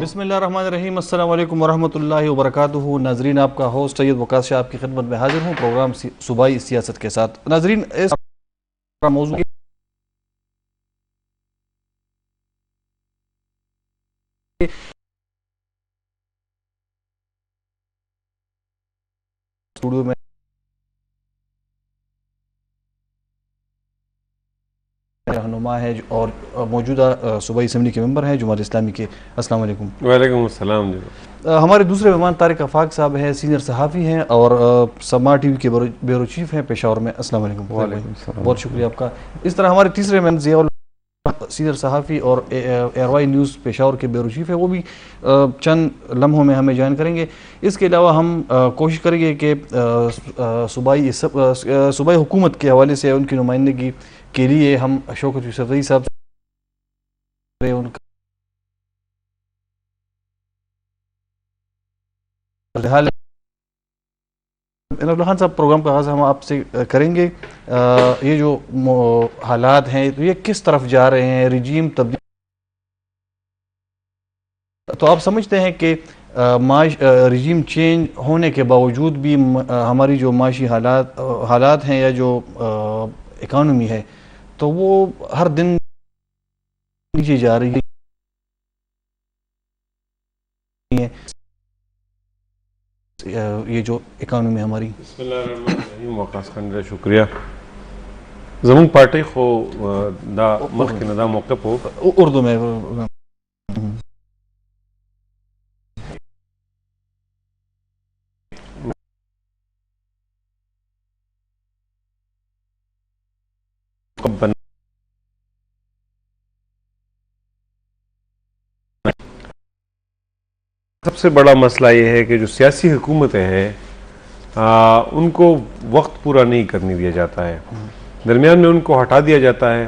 بسم اللہ الرحمن الرحیم، السلام علیکم ورحمۃ اللہ وبرکاتہ۔ ناظرین، آپ کا ہوسٹ سید وقاص شاہ آپ کی خدمت میں حاضر ہوں پروگرام صوبائی سیاست کے ساتھ۔ ناظرین، اس موضوع اسٹوڈیو میں رہنما ہے اور موجودہ صوبائی اسمبلی کے ممبر ہیں جماعت اسلامی کے۔ السلام علیکم۔ وعلیکم السلام جی۔ ہمارے دوسرے مہمان طارق آفاق صاحب ہیں، سینئر صحافی ہیں اور سما ٹی وی کے بیورو چیف ہیں پشاور میں۔ السلام علیکم۔ وعلیکم السلام، بہت شکریہ آپ کا۔ اس طرح ہمارے تیسرے مہمان ضیاء اللہ، سینئر صحافی اور ایئر وائی نیوز پشاور کے بیورو چیف ہیں، وہ بھی چند لمحوں میں ہمیں جوائن کریں گے۔ اس کے علاوہ ہم کوشش کریں گے کہ صوبائی حکومت کے حوالے سے ان کی نمائندگی کے لیے ہم شوکت یوسف زئی صاحب سے ان کا حال خان صاحب پروگرام کا آغاز ہم آپ سے کریں گے۔ یہ جو حالات ہیں تو یہ کس طرف جا رہے ہیں، رجیم تبدیل، تو آپ سمجھتے ہیں کہ رجیم چینج ہونے کے باوجود بھی ہماری جو معاشی حالات ہیں یا جو اکانومی ہے تو وہ ہر دن نیچے جا رہی ہے، یہ جو اکانومی ہماری؟ بسم اللہ الرحمن الرحیم۔ وقاص خان جا شکریہ۔ زمون پارٹی خو دا مخکې دا موقف ہو اردو میں سب سے بڑا مسئلہ یہ ہے کہ جو سیاسی حکومتیں ہیں ان کو وقت پورا نہیں کرنے دیا جاتا ہے، درمیان میں ان کو ہٹا دیا جاتا ہے۔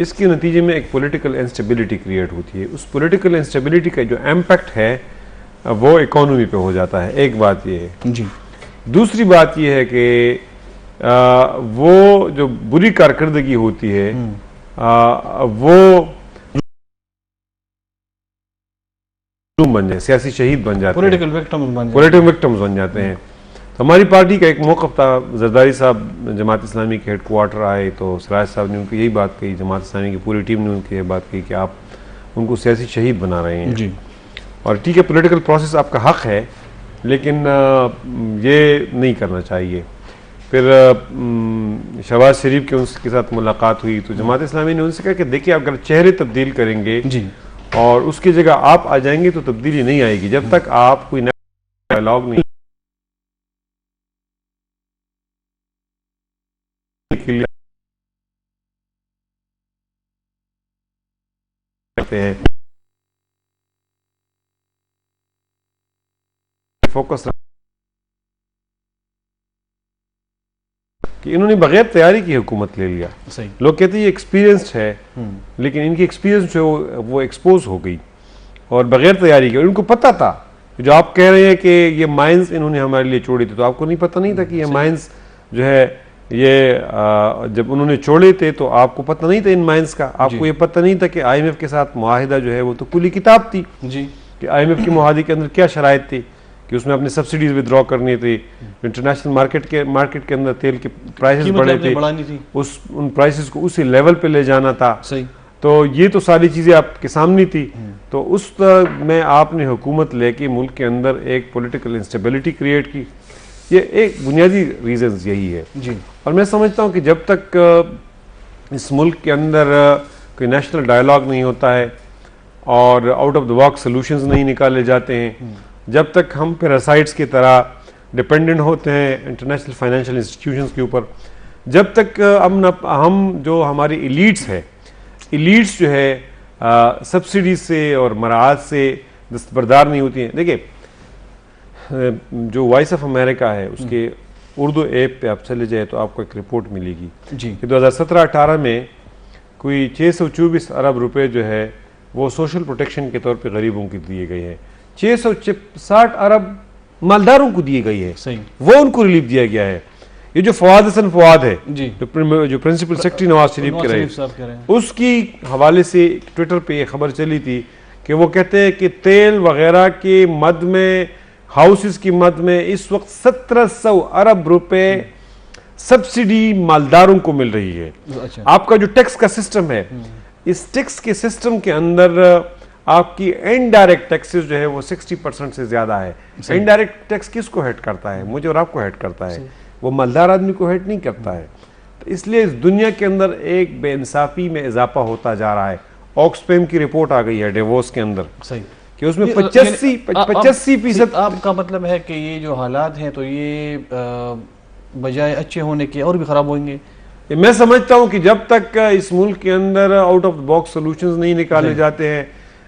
اس کے نتیجے میں ایک پولیٹیکل انسٹیبلٹی کریٹ ہوتی ہے۔ اس پولیٹیکل انسٹیبلٹی کا جو امپیکٹ ہے وہ اکانومی پہ ہو جاتا ہے۔ ایک بات یہ ہے۔ جی، دوسری بات یہ ہے کہ وہ جو بری کارکردگی ہوتی ہے وہ بن جائے، سیاسی شہید بن جاتے ہیں، پولیٹیکل وکٹمز بن جاتے ہیں۔ تو ہماری پارٹی کا ایک موقف تھا، زرداری صاحب جماعت اسلامی کے ہیڈ کوارٹر آئے تو سراج صاحب نے ان کو یہی بات کہی، جماعت اسلامی کی پوری ٹیم نے ان کی یہ بات کہی کہ آپ ان کو سیاسی شہید بنا رہے ہیں۔ جی، اور ٹھیک ہے، پولیٹیکل پروسیس آپ کا حق ہے لیکن یہ نہیں کرنا چاہیے۔ پھر شہباز شریف کے ان کے ساتھ ملاقات ہوئی تو جماعت اسلامی نے ان سے کہا کہ دیکھیے اگر چہرے تبدیل کریں گے جی اور اس کی جگہ آپ آ جائیں گے تو تبدیلی نہیں آئے گی، جب تک آپ کوئی نیا ڈائلاگ نہیں کرتے ہیں، فوکس کہ انہوں نے بغیر تیاری کی حکومت لے لیا۔ صحیح، لوگ کہتے ہیں یہ ایکسپیرینسڈ ہے لیکن ان کی ایکسپیرینس جو وہ ایکسپوز ہو گئی اور بغیر تیاری کے، ان کو پتہ تھا جو آپ کہہ رہے ہیں کہ یہ مائنز انہوں نے ہمارے لیے چھوڑے تھے، تو آپ کو نہیں پتہ نہیں تھا کہ یہ مائنز جو ہے یہ جب انہوں نے چھوڑے تھے تو آپ کو پتہ نہیں تھا ان مائنز کا، آپ کو یہ پتہ نہیں تھا کہ آئی ایم ایف کے ساتھ معاہدہ جو ہے وہ تو کلی کتاب تھی جی، کہ آئی ایم ایف کے معاہدے کے اندر کیا شرائط تھی کہ اس میں اپنے سبسڈیز ودرا کرنی تھی، انٹرنیشنل مارکیٹ کے اندر تیل کے پرائسز بڑھے تھے، ان پرائسز کو اسی لیول پہ لے جانا تھا۔ صحیح، تو یہ تو ساری چیزیں آپ کے سامنے تھی، تو اس میں آپ نے حکومت لے کے ملک کے اندر ایک پولیٹیکل انسٹیبلٹی کریٹ کی۔ یہ ایک بنیادی ریزنز یہی ہے۔ جی، اور میں سمجھتا ہوں کہ جب تک اس ملک کے اندر کوئی نیشنل ڈائلاگ نہیں ہوتا ہے اور out of the box solutions نہیں نکالے جاتے ہیں، جب تک ہم پیراسائٹس کی طرح ڈپینڈنٹ ہوتے ہیں انٹرنیشنل فائنینشیل انسٹیٹیوشنز کے اوپر، جب تک ہم جو ہماری ایلیٹس جو ہے سبسڈیز سے اور مراعات سے دستبردار نہیں ہوتی ہیں۔ دیکھیں جو وائس آف امریکہ ہے اس کے اردو ایپ پہ آپ چلے جائے تو آپ کو ایک رپورٹ ملے گی جی، کہ 2017-18 میں کوئی 624 ارب روپے جو ہے وہ سوشل پروٹیکشن کے طور پہ غریبوں کو دیے گئے ہیں، 660 ارب مالداروں کو دیے گئی ہے، صحیح، وہ ان کو ریلیف دیا گیا ہے۔ یہ جو فواد حسن فواد ہے جی، جو پرنسپل سیکرٹری نواز شریف کے رہے، اس کی حوالے سے ٹویٹر پہ یہ خبر چلی تھی کہ وہ کہتے ہیں کہ تیل وغیرہ کی مد میں، ہاؤسز کی مد میں اس وقت 1700 ارب روپے سبسڈی مالداروں کو مل رہی ہے. آپ کا جو ٹیکس کا سسٹم ہے، اس ٹیکس کے سسٹم کے اندر آپ کی انڈائریکٹ ٹیکسز جو ہے وہ 60% سے زیادہ ہے. انڈائریکٹ ٹیکس کس کو ہیٹ کرتا ہے؟ مجھے اور آپ کو ہیٹ کرتا ہے، وہ مالدار آدمی کو ہیٹ نہیں کرتا ہے. تو اس لیے اس دنیا کے اندر ایک بے انصافی میں اضافہ ہوتا جا رہا ہے. آکسفیم کی رپورٹ آ گئی ہے ڈیووس کے اندر کہ اس میں 85% آپ کا مطلب ہے کہ یہ جو حالات ہیں تو یہ بجائے اچھے ہونے کے اور بھی خراب ہوئیں گے. میں سمجھتا ہوں کہ جب تک اس ملک کے اندر آؤٹ آف باکس سولوشنز نہیں نکالے جاتے ہیں،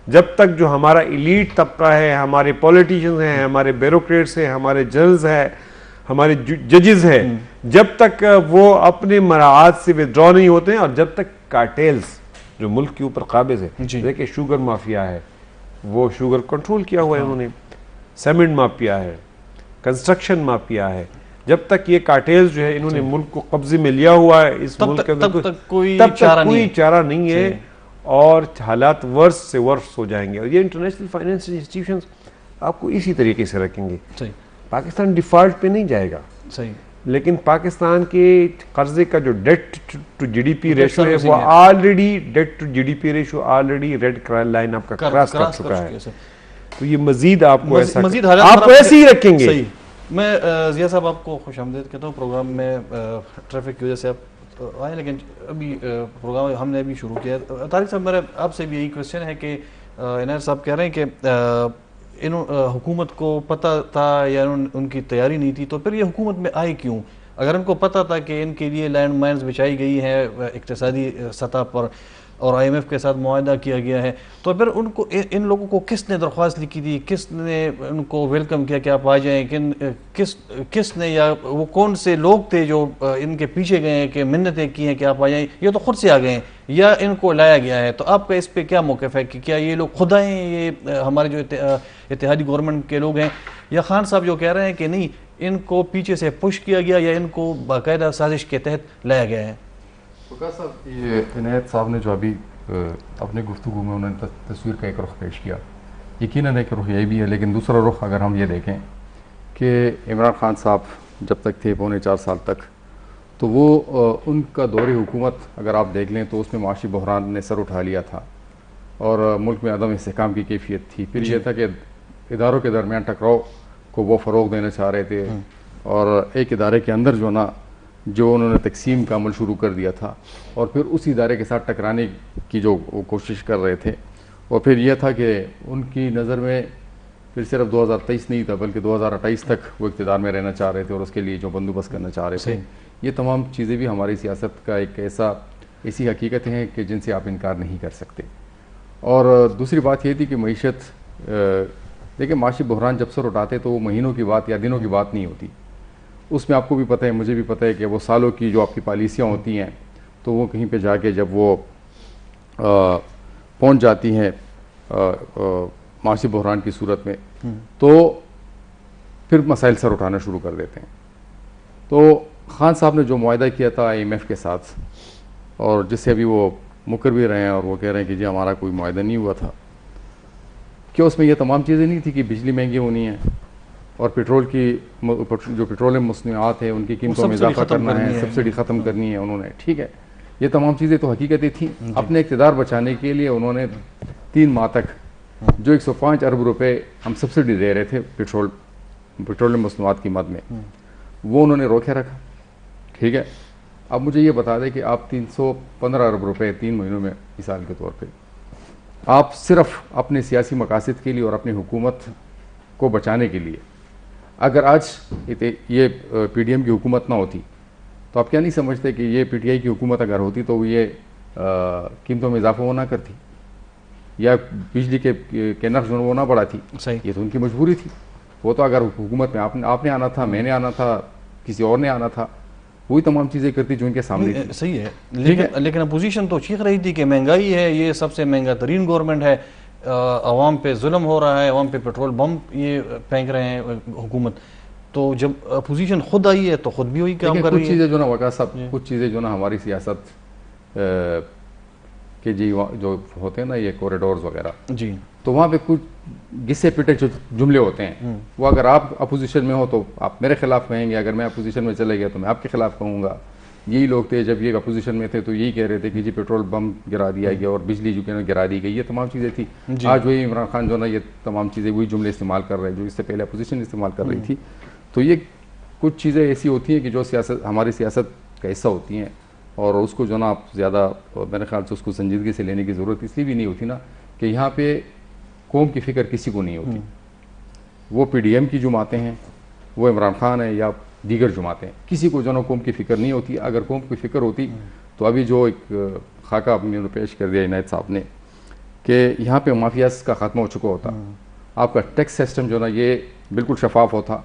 جب تک جو ہمارا ایلیٹ طبقہ ہے، ہمارے پولیٹیشنز ہیں، ہمارے بیوروکریٹس ہیں، ہمارے ججز ہیں، ہمارے ججز ہیں، جب تک وہ اپنے مراعات سے ودرا نہیں ہوتے ہیں، اور جب تک کارٹیلز جو ملک کے اوپر قابض ہے، دیکھیں شوگر مافیا ہے، وہ شوگر کنٹرول کیا ہوا ہے انہوں نے، سیمنٹ مافیا ہے، کنسٹرکشن مافیا ہے، جب تک یہ کارٹیلز جو ہے انہوں نے ملک کو قبضے میں لیا ہوا ہے اس ملک کے اندر، تب تک کوئی چارہ نہیں ہے، اور حالات ورس سے ورس ہو جائیں گے. اور یہ انٹرنیشنل فائنینشل انسٹیٹیوشنز آپ کو اسی طریقے سے رکھیں گے. پاکستان ڈیفالٹ پہ نہیں جائے گا، لیکن پاکستان کے قرضے کا جو debt to G D P ratio ہے وہ already debt to G D P ratio already red line آپ کا کراس کر چکا ہے. تو یہ مزید آپ کو آپ ایسے ہی رکھیں گے. میں ضیاء صاحب آپ کو خوش آمدید کہتا ہوں پروگرام میں. ٹریفک کی وجہ سے آپ آئے، لیکن ابھی پروگرام ہم نے ابھی شروع کیا ہے. طارق صاحب میرا آپ سے بھی یہی کوشچن ہے کہ عنایت صاحب کہہ رہے ہیں کہ حکومت کو پتہ تھا یا ان کی تیاری نہیں تھی، تو پھر یہ حکومت میں آئے کیوں؟ اگر ان کو پتہ تھا کہ ان کے لیے لینڈ مائنز بچائی گئی ہے اقتصادی سطح پر اور آئی ایم ایف کے ساتھ معاہدہ کیا گیا ہے، تو پھر ان لوگوں کو کس نے درخواست لکھی تھی؟ کس نے ان کو ویلکم کیا کہ آپ آ جائیں؟ کس نے، یا وہ کون سے لوگ تھے جو ان کے پیچھے گئے ہیں کہ منتیں کی ہیں کہ آپ آ جائیں؟ یہ تو خود سے آ گئے ہیں یا ان کو لایا گیا ہے؟ تو آپ کا اس پہ کیا موقف ہے کہ کیا یہ لوگ خود آئے ہیں، یہ ہمارے جو اتحادی گورنمنٹ کے لوگ ہیں، یا خان صاحب جو کہہ رہے ہیں کہ نہیں ان کو پیچھے سے پش کیا گیا یا ان کو باقاعدہ سازش کے تحت لایا گیا ہے؟ صاحب، یہ عنایت صاحب نے جو ابھی اپنے گفتگو میں انہوں نے تصویر کا ایک رخ پیش کیا، یقیناً ایک رخ یہی بھی ہے، لیکن دوسرا رخ اگر ہم یہ دیکھیں کہ عمران خان صاحب جب تک تھے 4.25 سال تک، تو وہ ان کا دور حکومت اگر آپ دیکھ لیں تو اس میں معاشی بحران نے سر اٹھا لیا تھا اور ملک میں عدم استحکام کی کیفیت تھی. پھر یہ تھا کہ اداروں کے درمیان ٹکراؤ کو وہ فروغ دینا چاہ رہے تھے، اور ایک ادارے کے اندر جو انہوں نے تقسیم کا عمل شروع کر دیا تھا، اور پھر اس ادارے کے ساتھ ٹکرانے کی جو وہ کوشش کر رہے تھے. اور پھر یہ تھا کہ ان کی نظر میں پھر صرف 2023 نہیں تھا بلکہ 2028 تک وہ اقتدار میں رہنا چاہ رہے تھے، اور اس کے لیے جو بندوبست کرنا چاہ رہے تھے. یہ تمام چیزیں بھی ہماری سیاست کا ایک ایسی حقیقت ہیں کہ جن سے آپ انکار نہیں کر سکتے. اور دوسری بات یہ تھی کہ معیشت، دیکھیں معاشی بحران جب سر اٹھاتے تو وہ مہینوں کی بات یا دنوں کی بات نہیں ہوتی، اس میں آپ کو بھی پتہ ہے، مجھے بھی پتہ ہے کہ وہ سالوں کی جو آپ کی پالیسیاں ہوتی ہیں تو وہ کہیں پہ جا کے جب وہ پہنچ جاتی ہیں معاشی بحران کی صورت میں تو پھر مسائل سر اٹھانا شروع کر دیتے ہیں. تو خان صاحب نے جو معاہدہ کیا تھا آئی ایم ایف کے ساتھ، اور جس سے ابھی وہ مکر بھی رہے ہیں اور وہ کہہ رہے ہیں کہ جی ہمارا کوئی معاہدہ نہیں ہوا تھا، کیا اس میں یہ تمام چیزیں نہیں تھی کہ بجلی مہنگی ہونی ہے اور پیٹرول کی جو پیٹرولیم مصنوعات ہیں ان کی قیمتوں میں اضافہ کرنا ہے، سبسڈی ختم کرنی ہے انہوں نے؟ ٹھیک ہے، یہ تمام چیزیں تو حقیقتیں تھیں. اپنے اقتدار بچانے کے لیے انہوں نے 3 ماہ تک جو 105 ارب روپے ہم سبسڈی دے رہے تھے پیٹرولیم مصنوعات کی مد میں، وہ انہوں نے روکے رکھا. ٹھیک ہے، اب مجھے یہ بتا دیں کہ آپ 315 ارب روپے 3 مہینوں میں مثال کے طور پہ آپ صرف اپنے سیاسی مقاصد کے لیے اور اپنی حکومت کو بچانے کے لیے، اگر آج یہ پی ڈی ایم کی حکومت نہ ہوتی تو آپ کیا نہیں سمجھتے کہ یہ پی ٹی آئی کی حکومت اگر ہوتی تو یہ قیمتوں میں اضافہ وہ نہ کرتی یا بجلی کے نرخ جو وہ نہ بڑھاتی؟ یہ تو ان کی مجبوری تھی. وہ تو اگر حکومت میں آپ نے آنا تھا، میں نے آنا تھا، کسی اور نے آنا تھا، وہی تمام چیزیں کرتی جو ان کے سامنے تھی. صحیح ہے، لیکن اپوزیشن تو چیخ رہی تھی کہ مہنگائی ہے، یہ سب سے مہنگا ترین گورنمنٹ ہے، عوام پہ ظلم ہو رہا ہے، عوام پہ پیٹرول بم یہ پھینک رہے ہیں حکومت. تو جب اپوزیشن خود آئی ہے تو خود بھی وہی کام کر رہی ہے. کچھ چیزیں جو نا وقا صاحب، کچھ چیزیں جو نا ہماری سیاست کہ جی جو ہوتے ہیں نا یہ کوریڈورز وغیرہ, جی تو وہاں پہ کچھ گسے پٹے جو جملے ہوتے ہیں وہ اگر آپ اپوزیشن میں ہو تو آپ میرے خلاف کہیں گے, اگر میں اپوزیشن میں چلے گیا تو میں آپ کے خلاف کہوں گا. یہی لوگ تھے جب یہ اپوزیشن میں تھے تو یہی کہہ رہے تھے کہ جی پیٹرول بم گرا دیا گیا اور بجلی جو کہ گرا دی گئی, یہ تمام چیزیں تھی. آج وہی عمران خان جو نا یہ تمام چیزیں وہی جملے استعمال کر رہے ہیں جو اس سے پہلے اپوزیشن استعمال کر رہی تھی. تو یہ کچھ چیزیں ایسی ہوتی ہیں کہ جو سیاست ہماری سیاست کا حصہ ہوتی ہیں, اور اس کو جو نا آپ زیادہ میرے خیال سے اس کو سنجیدگی سے لینے کی ضرورت اس لیے بھی نہیں ہوتی نا کہ یہاں پہ قوم کی فکر کسی کو نہیں ہوتی. وہ پی ڈی ایم کی جماعتیں ہیں, وہ عمران خان ہے یا دیگر جماعتیں, کسی کو جو نا قوم کی فکر نہیں ہوتی. اگر قوم کی فکر ہوتی تو ابھی جو ایک خاکہ اپنے پیش کر دیا عنایت صاحب نے کہ یہاں پہ مافیاز کا خاتمہ ہو چکا ہوتا, آپ کا ٹیکس سسٹم جو نا یہ بالکل شفاف ہوتا,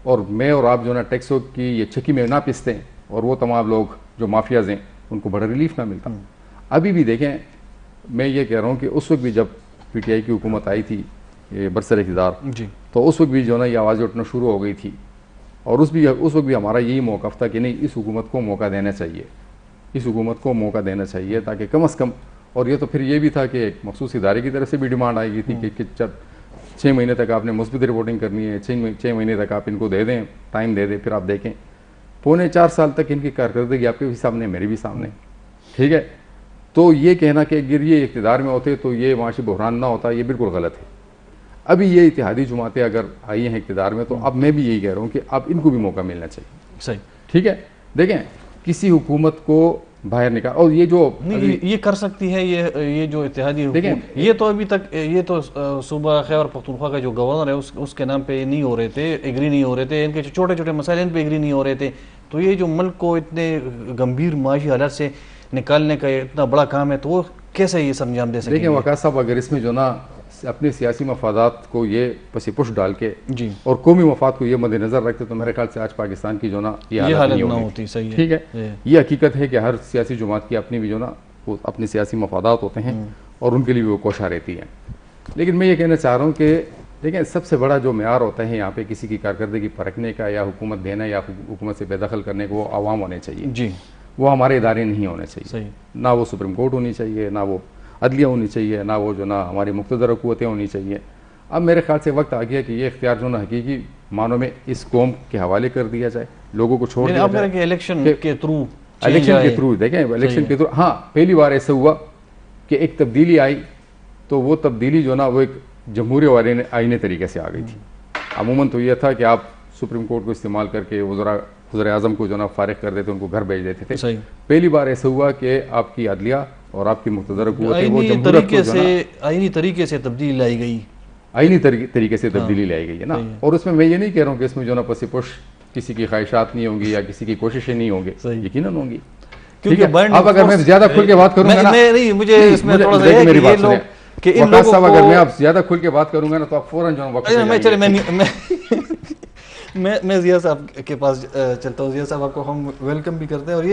اور میں اور آپ جو نا ٹیکسوں کی یہ چکی میں نہ پستے ہیں, اور وہ تمام لوگ جو مافیاز ہیں ان کو بڑا ریلیف نہ ملتا. ابھی بھی دیکھیں, میں یہ کہہ رہا ہوں کہ اس وقت بھی جب پی ٹی آئی کی حکومت آئی تھی یہ برسر اقتدار, تو اس وقت بھی جو نا یہ آوازیں اٹھنا شروع ہو گئی تھی, اور اس وقت بھی ہمارا یہی موقف تھا کہ نہیں, اس حکومت کو موقع دینا چاہیے, اس حکومت کو موقع دینا چاہیے تاکہ کم از کم. اور یہ تو پھر یہ بھی تھا کہ ایک مخصوص ادارے کی طرف سے بھی ڈیمانڈ آئی گئی تھی کہ جب 6 مہینے تک آپ نے مثبت رپورٹنگ کرنی ہے, 6 مہینے تک آپ ان کو دے دیں, ٹائم دے دیں, پھر آپ دیکھیں. 4.25 سال تک ان کی کارکردگی آپ کے بھی سامنے, میرے بھی سامنے, ٹھیک ہے. تو یہ کہنا کہ اگر یہ اقتدار میں ہوتے تو یہ معاشی بحران نہ ہوتا, یہ بالکل غلط ہے. ابھی یہ اتحادی جماعتیں اگر آئی ہیں اقتدار میں تو اب میں بھی یہی کہہ رہا ہوں کہ اب ان کو بھی موقع ملنا چاہیے. صحیح, ٹھیک ہے. دیکھیں کسی حکومت کو باہر نکال, اور یہ جو یہ کر سکتی ہے یہ جو اتحادی حکومت, یہ تو ابھی تک یہ تو صوبہ خیبر پختونخوا کا جو گورنر ہے اس کے نام پہ نہیں ہو رہے تھے, ایگری نہیں ہو رہے تھے, ان کے چھوٹے چھوٹے مسائل ان پہ ایگری نہیں ہو رہے تھے. تو یہ جو ملک کو اتنے گمبھیر معاشی حالات سے نکالنے کا اتنا بڑا کام ہے, تو وہ کیسے یہ سر انجام دے سکیں؟ دیکھیں وقاص صاحب, اگر اس میں جو نا اپنے سیاسی مفادات کو یہ پسی پش ڈال کے جی اور قومی مفاد کو یہ مد نظر رکھتے تو میرے خیال سے آج پاکستان کی جو نا یہ حالت نہیں ہوتی. صحیح ہے, ٹھیک ہے. یہ حقیقت ہے کہ ہر سیاسی جماعت کی اپنی بھی جو نا وہ اپنے سیاسی مفادات ہوتے ہیں اور ان کے لیے بھی وہ کوشاں رہتی ہیں. لیکن میں یہ کہنا چاہ رہا ہوں کہ دیکھیں سب سے بڑا جو معیار ہوتا ہے یہاں پہ کسی کی کارکردگی پرکھنے کا یا حکومت دینا یا حکومت سے بے دخل کرنے کو وہ عوام ہونے چاہیے. جی, وہ ہمارے ادارے نہیں ہونے چاہیے. صحیح, نہ وہ سپریم کورٹ ہونی چاہیے, نہ وہ عدلیہ ہونی چاہیے, نہ وہ جو نا ہماری مقتدر قوتیں ہونی چاہیے. اب میرے خیال سے وقت آ گیا کہ یہ اختیار جو نا حقیقی معنوں میں اس قوم کے حوالے کر دیا جائے, لوگوں کو چھوڑ دیا جائے. الیکشن کے تھرو دیکھیں الیکشن کے تھرو, ہاں پہلی بار ایسا ہوا کہ ایک تبدیلی آئی تو وہ تبدیلی جو نا وہ ایک جمہوری آئینی طریقے سے آ گئی تھی. عموماً تو یہ تھا کہ آپ سپریم کورٹ کو استعمال کر کے وزیر اعظم کو جو نا فارغ کر دیتے, ان کو گھر بھیج دیتے تھے. پہلی بار ایسا ہوا کہ آپ کی عدلیہ اور آپ کی مقتدر قوتیں وہ جمہوریت کو جو نا آئینی طریقے سے تبدیلی لائی گئی, آئینی طریقے سے تبدیلی لائی گئی ہے نا. اور اس میں یہ نہیں کہہ رہا ہوں کہ اس میں جو نا پسی پش کسی کی خواہشات نہیں ہوں گی یا کسی کی کوششیں نہیں ہوں گی, یقیناً ہوں گی. اب اگر میں زیادہ کھل کے بات کروں گا نا, مجھے اس میں تھوڑا سا میری بات سنیں کہ ان لوگوں کو, اگر میں آپ زیادہ کھل کے بات کروں گا نا تو آپ فوراً جو وقت میں ضیاء صاحب کے پاس چلتا ہوں. ضیاء صاحب آپ کو ہم ویلکم بھی کرتے ہیں, اور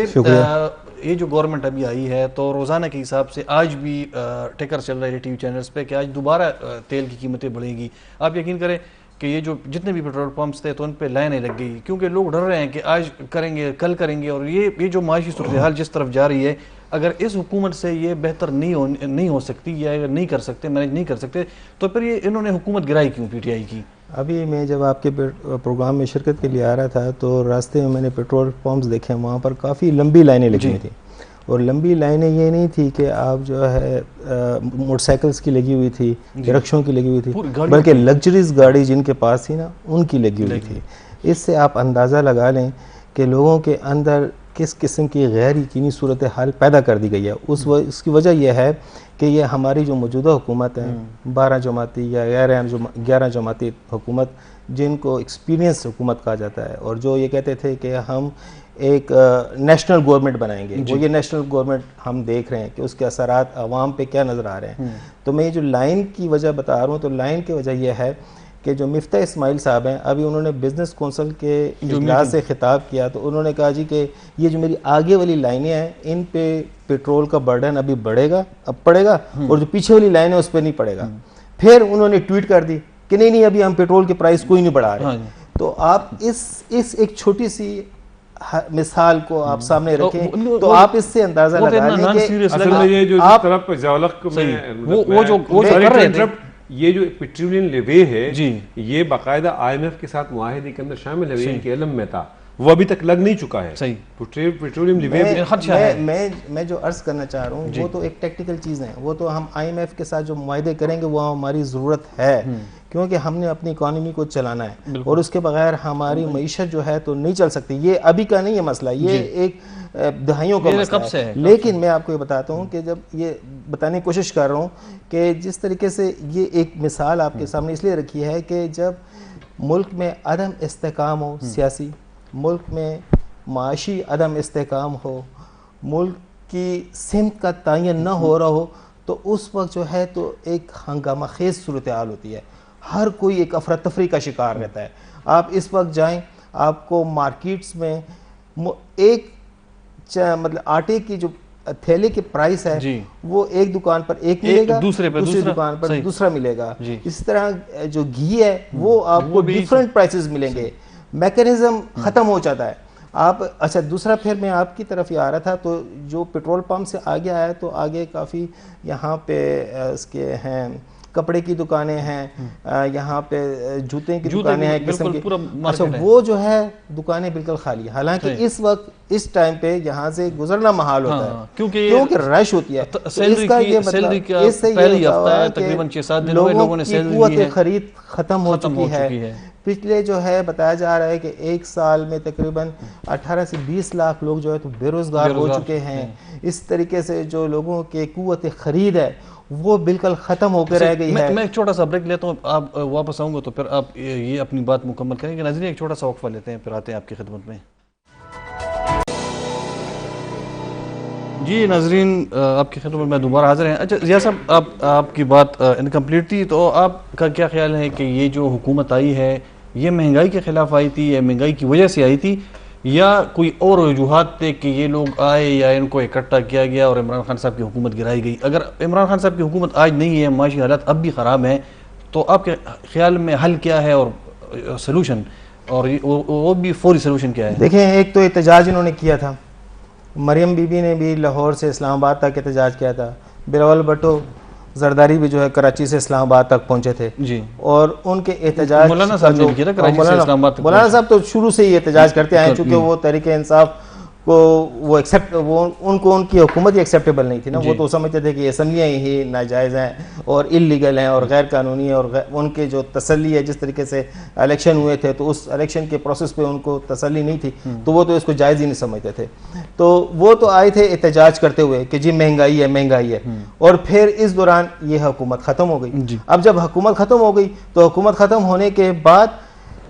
یہ جو گورنمنٹ ابھی آئی ہے تو روزانہ کے حساب سے آج بھی ٹیکر چل رہے ہیں ٹی وی چینلز پہ کہ آج دوبارہ تیل کی قیمتیں بڑھیں گی. آپ یقین کریں کہ یہ جو جتنے بھی پیٹرول پمپس تھے تو ان پہ لائنیں لگ گئی, کیونکہ لوگ ڈر رہے ہیں کہ آج کریں گے کل کریں گے. اور یہ جو معاشی صورتحال جس طرف جا رہی ہے, اگر اس حکومت سے یہ بہتر نہیں ہو سکتی یا اگر نہیں کر سکتے, مینیج نہیں کر سکتے, تو پھر یہ انہوں نے حکومت گرائی کیوں پی ٹی آئی کی؟ ابھی میں جب آپ کے پروگرام میں شرکت کے لیے آ رہا تھا تو راستے میں میں نے پیٹرول پمپس دیکھے, وہاں پر کافی لمبی لائنیں لگی ہوئی تھیں. اور لمبی لائنیں یہ نہیں تھی کہ آپ جو ہے موٹر سائیکلز کی لگی ہوئی تھی, رکشوں کی لگی ہوئی تھی, بلکہ لگژریز گاڑی جن کے پاس تھی نا ان کی لگی ہوئی تھی. اس سے آپ اندازہ لگا لیں کہ لوگوں کے اندر کس قسم کی غیر یقینی صورتحال پیدا کر دی گئی ہے. اس کی وجہ یہ ہے کہ یہ ہماری جو موجودہ حکومت ہے 12 جماعتی یا 11 جماعتی حکومت, جن کو ایکسپیرینس حکومت کہا جاتا ہے, اور جو یہ کہتے تھے کہ ہم ایک نیشنل گورنمنٹ بنائیں گے, وہ یہ نیشنل گورنمنٹ ہم دیکھ رہے ہیں کہ اس کے اثرات عوام پہ کیا نظر آ رہے ہیں. تو میں یہ جو لائن کی وجہ بتا رہا ہوں, تو لائن کی وجہ یہ ہے کہ جو مفتاح اسماعیل صاحب ہیں, ابھی انہوں نے بزنس کونسل کے اجلاس سے خطاب کیا تو انہوں نے کہا جی کہ یہ جو میری آگے والی لائنیں ہیں ان پہ پیٹرول کا برڈن ابھی پڑے گا, اور جو پیچھے والی لائن ہے اس پہ نہیں پڑے گا. پھر انہوں نے ٹویٹ کر دی کہ نہیں ابھی ہم پیٹرول کے پرائس کوئی نہیں بڑھا رہے. تو آپ اس ایک چھوٹی سی مثال کو آپ سامنے رکھیں تو آپ اس سے اندازہ لگا لیں کہ اصل میں یہ جو جس طرح پہ جولق یہ جو پیٹرولیم لیوے ہے یہ باقاعدہ آئی ایم ایف کے ساتھ معاہدے کے اندر شامل ہے، ان کے علم میں تھا، وہ ابھی تک لگ نہیں چکا ہے پیٹرولیم لیوے۔ میں جو عرض کرنا چاہ رہا ہوں وہ تو ایک ٹیکنیکل چیز ہے، وہ تو ہم آئی ایم ایف کے ساتھ جو معاہدے کریں گے وہ ہماری ضرورت ہے، کیونکہ ہم نے اپنی اکانومی کو چلانا ہے اور اس کے بغیر ہماری معیشت جو ہے تو نہیں چل سکتی۔ یہ ابھی کا نہیں ہے مسئلہ، یہ ایک دہائیوں کا مسئلہ ہے۔ لیکن میں آپ کو یہ بتاتا ہوں کہ جب یہ بتانے کی کوشش کر رہا ہوں کہ جس طریقے سے یہ ایک مثال آپ کے سامنے اس لیے رکھی ہے کہ جب ملک میں عدم استحکام ہو، سیاسی ملک میں معاشی عدم استحکام ہو، ملک کی سمت کا تعین نہ ہو رہا ہو، تو اس وقت جو ہے تو ایک ہنگامہ خیز صورتحال ہوتی ہے، ہر کوئی ایک افراتفری کا شکار رہتا ہے۔ آپ اس وقت جائیں، آپ کو مارکیٹس میں ایک مطلب آٹے کی جو تھیلے کے پرائس ہے وہ ایک دکان پر ایک ملے گا، دوسری دکان پر دوسرا ملے گا۔ اس طرح جو گھی ہے وہ آپ کو ڈیفرنٹ پرائسز ملیں گے، میکانزم ختم ہو جاتا ہے۔ آپ اچھا دوسرا پھر میں آپ کی طرف ہی آ رہا تھا، تو جو پیٹرول پمپ سے آگے آیا تو آگے کافی یہاں پہ اس کے ہیں کپڑے کی دکانیں ہیں، یہاں پہ جوتے کی دکانیں ہیں قسم کی، اچھا وہ جو ہے دکانیں بالکل خالی، حالانکہ اس وقت اس ٹائم پہ یہاں سے گزرنا محال ہوتا ہے کیونکہ رش ہوتی ہے۔ اس کا یہ مطلب اس سے یہ ہوتا ہے کہ لوگوں کی قوت خرید ختم ہو چکی ہے۔ پچھلے جو ہے بتایا جا رہا ہے کہ ایک سال میں تقریباً 18 سے 20 لاکھ لوگ جو ہے تو بے روزگار ہو چکے ہیں۔ اس طریقے سے جو لوگوں کے قوت خرید ہے وہ بالکل ختم ہو کے رہ گئی ہے۔ میں ایک چھوٹا سا بریک لیتا ہوں، آپ واپس آؤں گا تو پھر آپ یہ اپنی بات مکمل کریں گے۔ ناظرین ایک چھوٹا سا وقفہ لیتے ہیں، پھر آتے ہیں آپ کی خدمت میں۔ جی ناظرین آپ کی خدمت میں دوبارہ حاضر ہیں۔ اچھا ضیاء صاحب، آپ کی بات انکمپلیٹ تھی، تو آپ کا کیا خیال ہے کہ یہ جو حکومت آئی ہے یہ مہنگائی کے خلاف آئی تھی یا مہنگائی کی وجہ سے آئی تھی، یا کوئی اور وجوہات تھے کہ یہ لوگ آئے یا ان کو اکٹھا کیا گیا اور عمران خان صاحب کی حکومت گرائی گئی؟ اگر عمران خان صاحب کی حکومت آج نہیں ہے، معاشی حالات اب بھی خراب ہیں، تو آپ کے خیال میں حل کیا ہے اور سلوشن، اور وہ بھی فوری سلوشن کیا ہے؟ دیکھیں، ایک تو احتجاج انہوں نے کیا تھا، مریم بی بی نے بھی لاہور سے اسلام آباد تک احتجاج کیا تھا، بلاول بھٹو زرداری بھی جو ہے کراچی سے اسلام آباد تک پہنچے تھے، اور ان کے احتجاج مولانا صاحب نے کیا تھا کراچی سے اسلام آباد تک۔ مولانا صاحب تو شروع سے ہی احتجاج کرتے آئے، چونکہ وہ تحریک انصاف کو وہ ایکسیپٹ ان کو ان کی حکومت ہی ایکسیپٹیبل نہیں تھی نا، وہ تو سمجھتے تھے کہ اسمبلیاں ہی ناجائز ہیں اور انلیگل ہیں اور غیر قانونی ہیں، اور ان کے جو تسلی ہے جس طریقے سے الیکشن ہوئے تھے تو اس الیکشن کے پروسیس پہ ان کو تسلی نہیں تھی، تو وہ تو اس کو جائز ہی نہیں سمجھتے تھے۔ تو وہ تو آئے تھے احتجاج کرتے ہوئے کہ جی مہنگائی ہے مہنگائی ہے، اور پھر اس دوران یہ حکومت ختم ہو گئی۔ اب جب حکومت ختم ہو گئی تو حکومت ختم ہونے کے بعد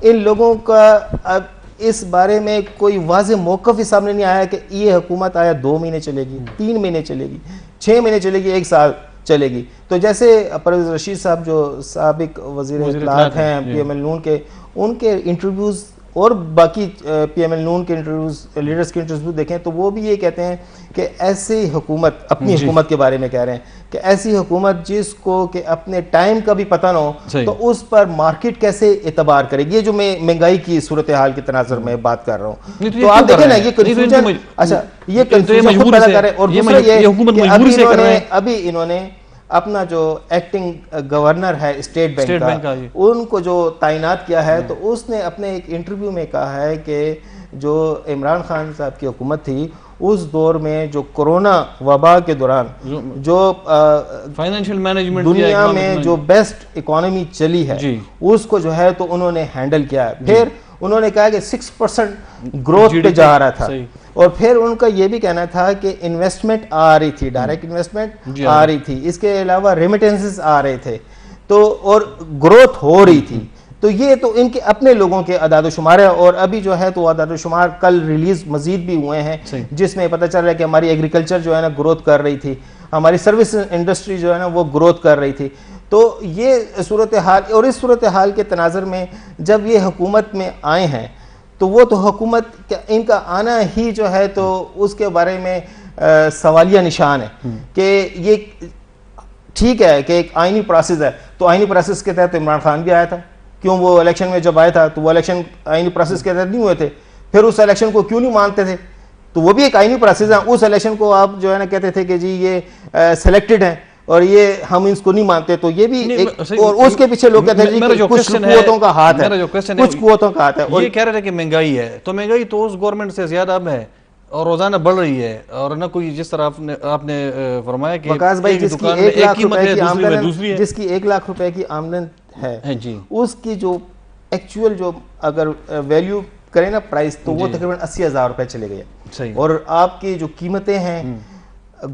ان لوگوں کا اب اس بارے میں کوئی واضح موقف ہی سامنے نہیں آیا کہ یہ حکومت آیا 2 مہینے چلے گی، 3 مہینے چلے گی، 6 مہینے چلے گی، 1 سال چلے گی۔ تو جیسے پرویز رشید صاحب جو سابق وزیر اطلاعات ہیں پی ایم ایل نون کے، ان کے انٹرویوز اور باقی پی ایم ایل نون کے انٹرویوز، لیڈرز کے انٹرویوز دیکھیں تو وہ بھی یہ کہتے ہیں کہ ایسی حکومت، اپنی حکومت کے بارے میں کہہ رہے ہیں کہ ایسی حکومت جس کو کہ اپنے ٹائم کا بھی پتہ نہ ہو تو اس پر مارکیٹ کیسے اعتبار کرے گی۔ یہ جو میں مہنگائی کی صورتحال کے تناظر میں بات کر رہا ہوں، تو آپ دیکھیں نا یہ کنفیوژن، اچھا یہ کنفیوژن خود پیدا کر رہے ہیں۔ اور دوسرا یہ کہ ابھی انہوں نے اپنا جو ایکٹنگ گورنر ہے اسٹیٹ بینک کا، ان کو جو تعینات کیا ہے، تو اس نے اپنے ایک انٹرویو میں کہا ہے کہ جو عمران خان صاحب کی حکومت تھی اس دور میں جو کرونا وبا کے دوران جو فائنینشیل مینجمنٹ دنیا میں جو بیسٹ اکانومی چلی ہے اس کو جو ہے تو انہوں نے ہینڈل کیا ہے۔ پھر انہوں نے کہا کہ 6% گروتھ پہ جا رہا تھا، اور پھر ان کا یہ بھی کہنا تھا کہ انویسٹمنٹ آ رہی تھی، ڈائریکٹ انویسٹمنٹ آ رہی تھی، اس کے علاوہ ریمیٹنسز آ رہے تھے، تو اور گروتھ ہو رہی تھی۔ تو یہ تو ان کے اپنے لوگوں کے اعداد و شمار ہے، اور ابھی جو ہے تو اعداد و شمار کل ریلیز مزید بھی ہوئے ہیں جس میں پتہ چل رہا ہے کہ ہماری ایگریکلچر جو ہے نا گروتھ کر رہی تھی، ہماری سروس انڈسٹری جو ہے نا وہ گروتھ کر رہی تھی۔ تو یہ صورتحال، اور اس صورتحال کے تناظر میں جب یہ حکومت میں آئے ہیں تو وہ تو حکومت ان کا آنا ہی جو ہے تو اس کے بارے میں سوالیہ نشان ہے کہ یہ ٹھیک ہے کہ ایک آئینی پروسیس ہے، تو آئینی پروسیس کے تحت عمران خان بھی آیا تھا، کیوں وہ الیکشن میں جب آیا تھا تو وہ الیکشن آئینی پروسیس کے تحت نہیں ہوئے تھے، پھر اس الیکشن کو کیوں نہیں مانتے تھے؟ تو وہ بھی ایک آئینی پروسیس ہے. اس الیکشن کو آپ جو ہے نا کہتے تھے کہ جی یہ سلیکٹڈ ہیں اور یہ ہم اس کو نہیں مانتے, تو یہ بھی اور اس کے پیچھے لوگ کہتے ہیں کہ کچھ قوتوں کا ہاتھ ہے, کچھ قوتوں کا ہاتھ ہے. یہ کہہ رہے تھے کہ مہنگائی ہے, تو مہنگائی تو اس گورنمنٹ سے زیادہ اب ہے اور روزانہ بڑھ رہی ہے, اور نہ کوئی جس طرح آپ نے فرمایا کہ وقاص بھائی جس کی 1 لاکھ روپے کی آمدن, جس کی 1 لاکھ روپے کی آمدن ہے جی, اس کی جو ایکچوئل جو اگر ویلیو کریں نا پرائس, تو وہ تقریباً 80,000 روپے چلے گئے. صحیح. اور آپ کی جو قیمتیں ہیں,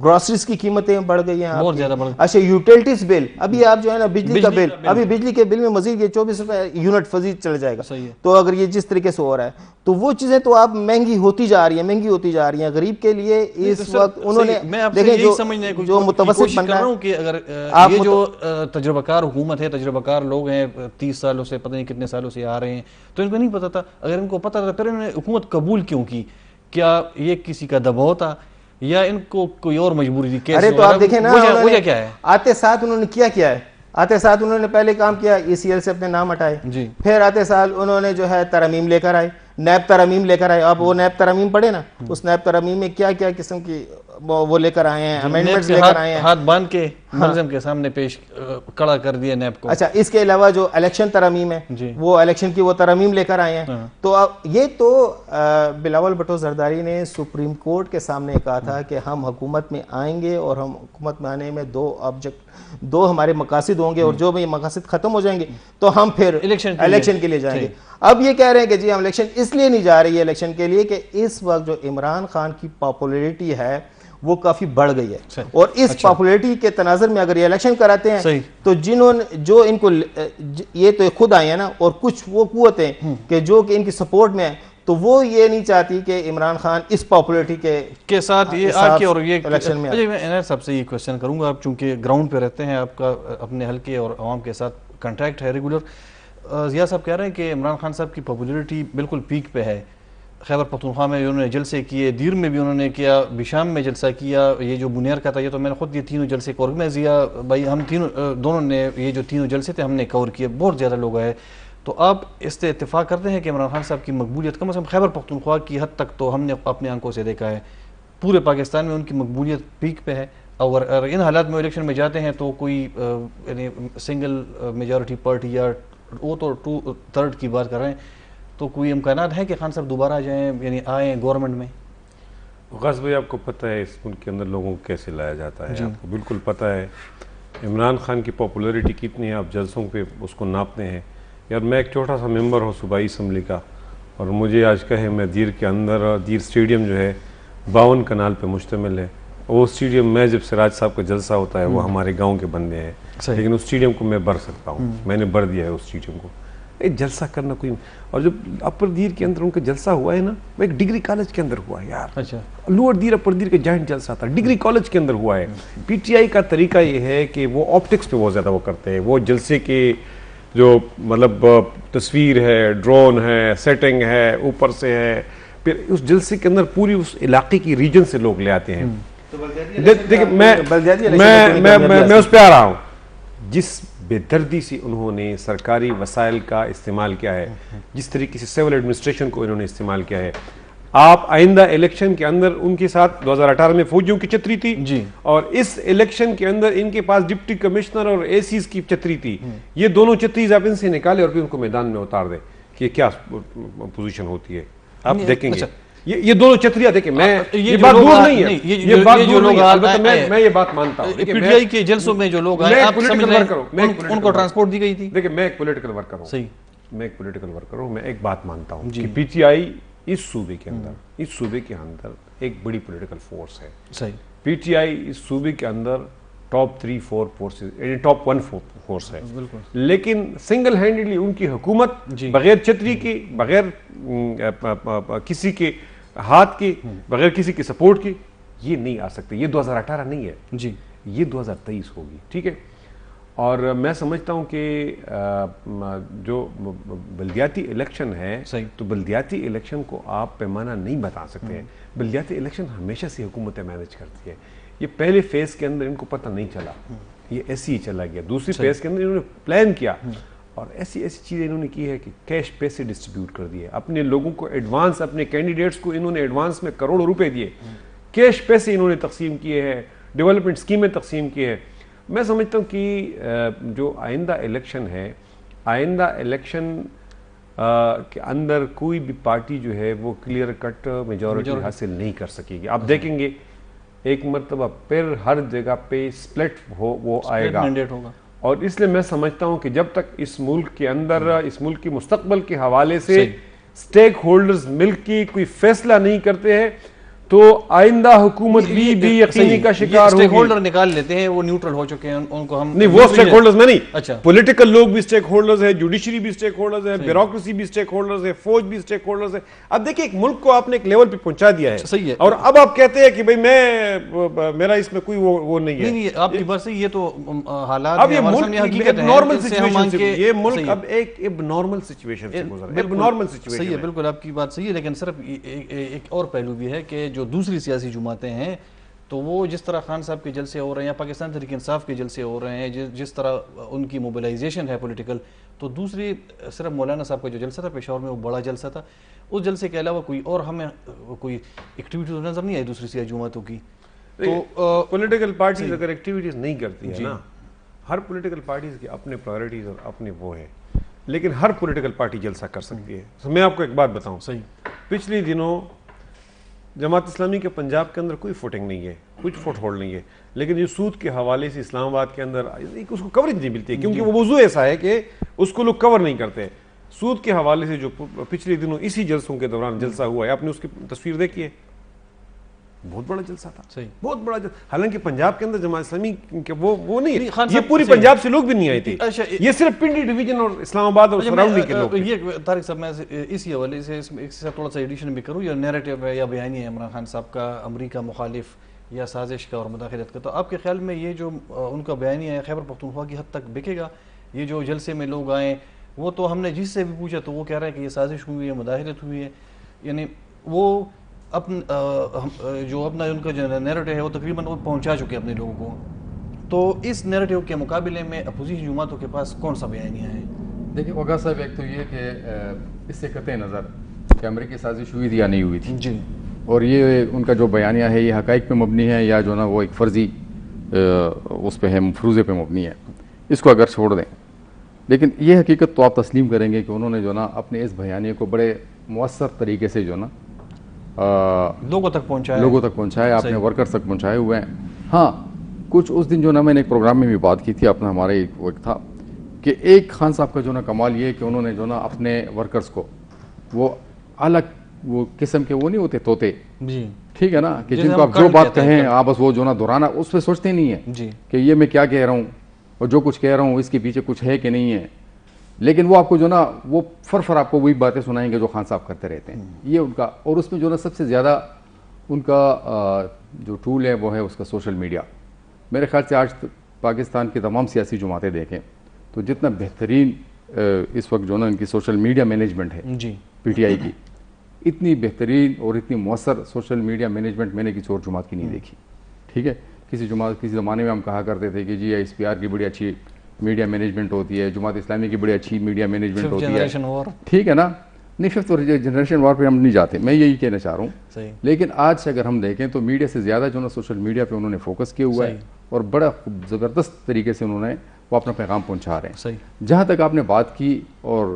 گروسریز کی قیمتیں بڑھ گئی ہیں, بہت زیادہ بڑھ گئی. اچھا یوٹیلٹیز بل, ابھی آپ جو ہے نا بجلی کا بل, ابھی بجلی کے بل میں مزید یہ 24 روپے یونٹ مزید چل جائے گا. تو اگر یہ جس طریقے سے ہو رہا ہے تو وہ چیزیں تو آپ مہنگی ہوتی جا رہی ہیں, مہنگی ہوتی جا رہی ہیں. غریب کے لیے اس وقت انہوں نے دیکھیں جو متوسط بننا ہے کہ اگر یہ جو تجربہ کار حکومت ہے, تجربہ کار لوگ ہیں 30 سالوں سے, پتہ نہیں کتنے سالوں سے آ رہے ہیں, تو ان کو نہیں پتا تھا. اگر ان کو پتا تھا پھر انہوں نے حکومت قبول کیوں کی؟ کیا یہ کسی کا دباؤ تھا یا ان کو کوئی اور مجبوری تھی؟ ارے تو آپ دیکھیں نا, وجہ کیا ہے؟ آتے ساتھ انہوں نے کیا ہے, آتے ساتھ انہوں نے پہلے کام کیا ECL سے اپنے نام ہٹائے, پھر آتے سال انہوں نے جو ہے ترامیم لے کر آئے, نیب ترامیم لے کر آئے. آپ وہ نیب ترامیم پڑھے نا, اس نیب ترامیم میں کیا کیا قسم کی وہ لے کر آئے ہیں, امینڈمنٹس لے کر آئے ہیں, ہاتھ باندھ کے ملزم کے سامنے پیش کڑا کر دیا نیب کو. اچھا, اس کے علاوہ جو الیکشن ترامیم ہے, وہ الیکشن کی وہ ترامیم لے کر آئے ہیں. تو یہ تو بلاول بھٹو زرداری نے سپریم کورٹ کے سامنے کہا تھا کہ ہم حکومت میں آئیں گے اور ہم حکومت میں آنے میں دو ہمارے مقاصد ہوں گے, اور جو بھی مقاصد ختم ہو جائیں گے تو ہم پھر الیکشن کے لیے جائیں گے. اب یہ کہہ رہے ہیں کہ جی ہم الیکشن اس لیے نہیں جا رہی ہے الیکشن کے لیے کہ اس وقت جو عمران خان کی پاپولیرٹی ہے وہ کافی بڑھ گئی ہے, اور اس پاپولیرٹی کے تناظر میں اگر یہ الیکشن کراتے ہیں تو جنہوں نے جو ان کو یہ تو خود آئے ہیں نا, اور کچھ وہ قوتیں کہ جو کہ ان کی سپورٹ میں ہیں, تو وہ یہ نہیں چاہتی کہ عمران خان اس پاپولیرٹی کے ساتھ یہ آ کے اور یہ الیکشن میں. میں سب سے یہ کوشچن کروں گا, آپ چونکہ گراؤنڈ پہ رہتے ہیں, آپ کا اپنے حلقے اور عوام کے ساتھ کنٹیکٹ ہے ریگولر. ضیاء صاحب کہہ رہے ہیں کہ عمران خان صاحب کی پاپولیرٹی بالکل پیک پہ ہے. خیبر پختونخوا میں انہوں نے جلسے کیے, دیر میں بھی انہوں نے کیا, بشام میں جلسہ کیا, یہ جو بنیر کا تھا یہ تو میں نے خود یہ تینوں جلسے کور میں ضیاء بھائی ہم دونوں نے یہ جو تینوں جلسے تھے ہم نے کور کیے, بہت زیادہ لوگ آئے. تو آپ اس سے اتفاق کرتے ہیں کہ عمران خان صاحب کی مقبولیت کم از کم خیبر پختونخوا کی حد تک تو ہم نے اپنے آنکھوں سے دیکھا ہے, پورے پاکستان میں ان کی مقبولیت پیک پہ ہے, اور ان حالات میں الیکشن میں جاتے ہیں تو کوئی یعنی سنگل میجورٹی پارٹی یا وہ تو 2/3 کی بات کر رہے ہیں, تو کوئی امکانات ہے کہ خان صاحب دوبارہ آ جائیں, یعنی آئیں گورنمنٹ میں؟ غاز بھائی آپ کو پتہ ہے اس ملک کے اندر لوگوں کو کیسے لایا جاتا ہے, آپ کو بالکل پتہ ہے عمران خان کی پاپولیرٹی کتنی ہے, آپ جلسوں پہ اس کو ناپتے ہیں. یار میں ایک چھوٹا سا ممبر ہوں صوبائی اسمبلی کا, اور مجھے آج کہے میں دیر کے اندر, دیر اسٹیڈیم جو ہے 52 کنال پہ مشتمل ہے, وہ اسٹیڈیم میں جب سراج صاحب کا جلسہ ہوتا ہے وہ ہمارے گاؤں کے بندے ہیں, لیکن اس اسٹیڈیم کو میں بھر سکتا ہوں, میں نے بھر دیا ہے اس اسٹیڈیم کو. ایک جلسہ کرنا کوئی, اور جب اپر دیر کے اندر ان کا جلسہ ہوا ہے نا, وہ ایک ڈگری کالج کے اندر ہوا ہے یار. اچھا, لوور دیر اپر دیر کا جوائنٹ جلسہ تھا, ڈگری کالج کے اندر ہوا ہے. پی ٹی آئی کا طریقہ یہ ہے کہ وہ آپٹکس پہ بہت زیادہ وہ کرتے ہیں, وہ جلسے کے جو مطلب تصویر ہے, ڈرون ہے, سیٹنگ ہے, اوپر سے ہے, پھر اس جلسے کے اندر پوری اس علاقے کی ریجن سے لوگ لے آتے ہیں. دیکھیں میں اس پہ آ رہا ہوں, جس بے دردی سے انہوں نے سرکاری وسائل کا استعمال کیا ہے, جس طریقے سے سول ایڈمنسٹریشن کو انہوں نے استعمال کیا ہے. آپ آئندہ الیکشن کے اندر ان کے ساتھ 2018 میں فوجیوں کی چھتری تھی جی, اور اس الیکشن کے اندر ان کے پاس ڈپٹی کمشنر اور اے سیز کی چھتری تھی. یہ دونوں چھتریز آپ ان سے نکالے اور پھر ان کو میدان میں اتار دیں کہ کیا پوزیشن ہوتی ہے, آپ دیکھیں گے. یہ دونوں چھتریاں دیکھیں, میں یہ بات دور نہیں ہے, یہ بات دور نہیں ہے, البتہ میں یہ بات مانتا ہوں. پی ٹی آئی کے جلسوں میں جو لوگ آئے, آپ سمجھ رہے ہیں ان کو ٹرانسپورٹ دی گئی تھی. دیکھیں میں ایک پولیٹیکل ورکر ہوں, صحیح, میں ایک پولیٹیکل ورکر ہوں, میں ایک بات مانتا ہوں کہ پی ٹی آئی اس صوبے کے اندر ایک بڑی پولیٹیکل فورس ہے. صحیح, پی ٹی آئی اس صوبے کے اندر ٹاپ 3-4 فورسز, یعنی ٹاپ 1 فورس ہے, لیکن سنگل ہینڈلی ان کی حکومت بغیر چھتری کی, بغیر کسی کے ہاتھ کے, بغیر کسی کے سپورٹ کے یہ نہیں آ سکتے. یہ 2018 نہیں ہے جی, یہ 2023 ہوگی. ٹھیک ہے, اور میں سمجھتا ہوں کہ جو بلدیاتی الیکشن ہے تو بلدیاتی الیکشن کو آپ پیمانہ نہیں بتا سکتے ہیں. بلدیاتی الیکشن ہمیشہ سے حکومتیں مینج کرتی ہے. یہ پہلے فیز کے اندر ان کو پتہ نہیں چلا, یہ ایسے ہی چلا گیا. دوسری فیز کے اندر انہوں نے پلان کیا, اور ایسی ایسی چیزیں انہوں نے کی ہے کہ کیش پیسے ڈسٹریبیوٹ کر دیے, اپنے لوگوں کو ایڈوانس, اپنے کینڈیڈیٹس کو انہوں نے ایڈوانس میں کروڑوں روپے دیے, کیش پیسے انہوں نے تقسیم کیے ہیں, ڈیولپمنٹ اسکیمیں تقسیم کی ہیں. میں سمجھتا ہوں کہ جو آئندہ الیکشن ہے, آئندہ الیکشن کے اندر کوئی بھی پارٹی جو ہے وہ کلیئر کٹ میجورٹی حاصل نہیں کر سکے گی. آپ دیکھیں گے ایک مرتبہ پھر ہر جگہ پہ سپلٹ وہ آئے گا, اور اس لیے میں سمجھتا ہوں کہ جب تک اس ملک کے اندر, اس ملک کے مستقبل کے حوالے سے سٹیک ہولڈرز مل کے کوئی فیصلہ نہیں کرتے ہیں تو آئندہ حکومت بھی یقینی کا شکار ہوگی. سٹیک ہولڈر نکال لیتے ہیں, وہ نیوٹرل ہو چکے ہیں, ان کو ہم نہیں, وہ سٹیک ہولڈرز میں نہیں, اچھا پولیٹیکل لوگ بھی سٹیک ہولڈرز ہیں, جوڈیشری بھی سٹیک ہولڈرز ہیں, بیوروکریسی بھی سٹیک ہولڈرز ہیں, فوج بھی سٹیک ہولڈرز ہیں. اب دیکھیں ایک ملک کو آپ نے ایک لیول پہ پہنچا دیا ہے, صحیح ہے, اور اب آپ کہتے ہیں کہ بھئی میرا اس میں کوئی وہ نہیں ہے. نہیں, آپ کی بات صحیح, یہ تو حالات اب یہ ملک ایک نارمل سچویشن سے, یہ ملک اب ایک اب نارمل سچویشن سے گزر رہا ہے, اب نارمل سچویشن. صحیح ہے, بالکل آپ کی بات صحیح ہے, لیکن صرف ایک اور پہلو بھی ہے کہ جو دوسری سیاسی جماعتیں ہیں تو وہ جس طرح خان صاحب کے جلسے ہو رہے ہیں یا پاکستان تحریک انصاف کے جلسے ہو رہے ہیں, جس طرح ان کی موبلائزیشن ہے پولیٹیکل, تو دوسری صرف مولانا صاحب کا جو جلسہ تھا پشاور میں وہ بڑا جلسہ تھا, اس جلسے کے علاوہ کوئی اور ہمیں کوئی ایکٹیویٹیز نظر نہیں آئی دوسری سیاسی جماعتوں کی. تو پولیٹیکل پارٹیز اگر ایکٹیویٹیز نہیں کرتی ہے نا, ہر پولیٹیکل پارٹیز کے اپنے پرائرٹیز اور اپنے وہ ہیں, لیکن ہر پولیٹیکل پارٹی جلسہ کر سکتی ہے. میں آپ کو ایک بات بتاؤں, صحیح, پچھلے دنوں جماعت اسلامی کے پنجاب کے اندر کوئی فوٹنگ نہیں ہے, کچھ فٹ ہولڈ نہیں ہے, لیکن یہ سود کے حوالے سے اسلام آباد کے اندر اس کو کوریج نہیں ملتی ہے, کیونکہ وہ موضوع ایسا ہے کہ اس کو لوگ کور نہیں کرتے. سود کے حوالے سے جو پچھلے دنوں اسی جلسوں کے دوران جلسہ ہوا ہے, آپ نے اس کی تصویر دیکھی ہے, بہت بڑا جلسہ تھا, صحیح, بہت بڑا جلسہ. حالانکہ پنجاب کے اندر جماعت اسلامی کے وہ نہیں ہے, یہ پوری پنجاب سے لوگ بھی نہیں آئے تھے, یہ صرف پنڈی ڈویژن اور اسلام آباد اور سراؤنڈنگ کے لوگ. یہ طارق صاحب میں اسی حوالے سے اس میں تھوڑا سا ایڈیشن بھی کروں, یا نیریٹو ہے یا بیانی ہے عمران خان صاحب کا امریکہ مخالف یا سازش کا اور مداخلت کا, تو آپ کے خیال میں یہ جو ان کا بیانیہ ہے خیبر پختونخوا کی حد تک بکے گا؟ یہ جو جلسے میں لوگ آئیں, وہ تو ہم نے جس سے بھی پوچھا تو وہ کہہ رہا ہے کہ یہ سازش ہوئی ہے, مداخلت ہوئی ہے, یعنی وہ جو اپنا ان کا جو نیریٹو ہے وہ تقریباً وہ پہنچا چکے اپنے لوگوں کو. تو اس نیریٹو کے مقابلے میں اپوزیشن جماعتوں کے پاس کون سا بیانیہ ہے؟ دیکھیں وقار صاحب, ایک تو یہ کہ اس سے قطع نظر کہ امریکی سازش ہوئی تھی یا نہیں ہوئی تھی, جی, اور یہ ان کا جو بیانیہ ہے یہ حقائق پہ مبنی ہے یا جو نا وہ ایک فرضی اس پہ ہے, مفروضے پہ مبنی ہے, اس کو اگر چھوڑ دیں. لیکن یہ حقیقت تو آپ تسلیم کریں گے کہ انہوں نے جو نا اپنے اس بیانیے کو بڑے مؤثر طریقے سے جو نا لوگوں تک پہنچایا, اپنے ورکرز تک پہنچائے ہوئے ہیں. ہاں, کچھ اس دن جو نا میں نے ایک پروگرام میں بھی بات کی تھی اپنا, ہمارے ایک تھا کہ ایک خان صاحب کا جو نا کمال یہ کہ انہوں نے جو نا اپنے ورکرز کو وہ الگ وہ قسم کے وہ نہیں ہوتے طوطے, جی, ٹھیک ہے نا, کہ جن کو آپ جو بات کہیں آپ بس وہ جو نا دہرانا, اس پہ سوچتے نہیں ہیں جی کہ یہ میں کیا کہہ رہا ہوں اور جو کچھ کہہ رہا ہوں اس کے پیچھے کچھ ہے کہ نہیں ہے, لیکن وہ آپ کو جو نا وہ فر آپ کو وہی باتیں سنائیں گے جو خان صاحب کرتے رہتے ہیں. یہ ان کا, اور اس میں جو نا سب سے زیادہ ان کا جو ٹول ہے وہ ہے اس کا سوشل میڈیا. میرے خیال سے آج پاکستان کی تمام سیاسی جماعتیں دیکھیں تو جتنا بہترین اس وقت جو نا ان کی سوشل میڈیا مینجمنٹ ہے جی پی ٹی آئی کی, اتنی بہترین اور اتنی مؤثر سوشل میڈیا مینجمنٹ میں نے کسی اور جماعت کی نہیں دیکھی. ٹھیک ہے, کسی زمانے میں ہم کہا کرتے تھے کہ جی ایس پی آر کی بڑی اچھی میڈیا مینجمنٹ ہوتی ہے, جماعت اسلامی کی بڑی اچھی میڈیا مینجمنٹ ہوتی ہے, ٹھیک ہے نا. نہیں, ففتھ جنریشن وار پہ ہم نہیں جاتے, میں یہی کہنا چاہ رہا ہوں. لیکن آج سے اگر ہم دیکھیں تو میڈیا سے زیادہ جو نا سوشل میڈیا پہ انہوں نے فوکس کیا ہوا ہے, اور بڑا زبردست طریقے سے انہوں نے وہ اپنا پیغام پہنچا رہے ہیں. جہاں تک آپ نے بات کی اور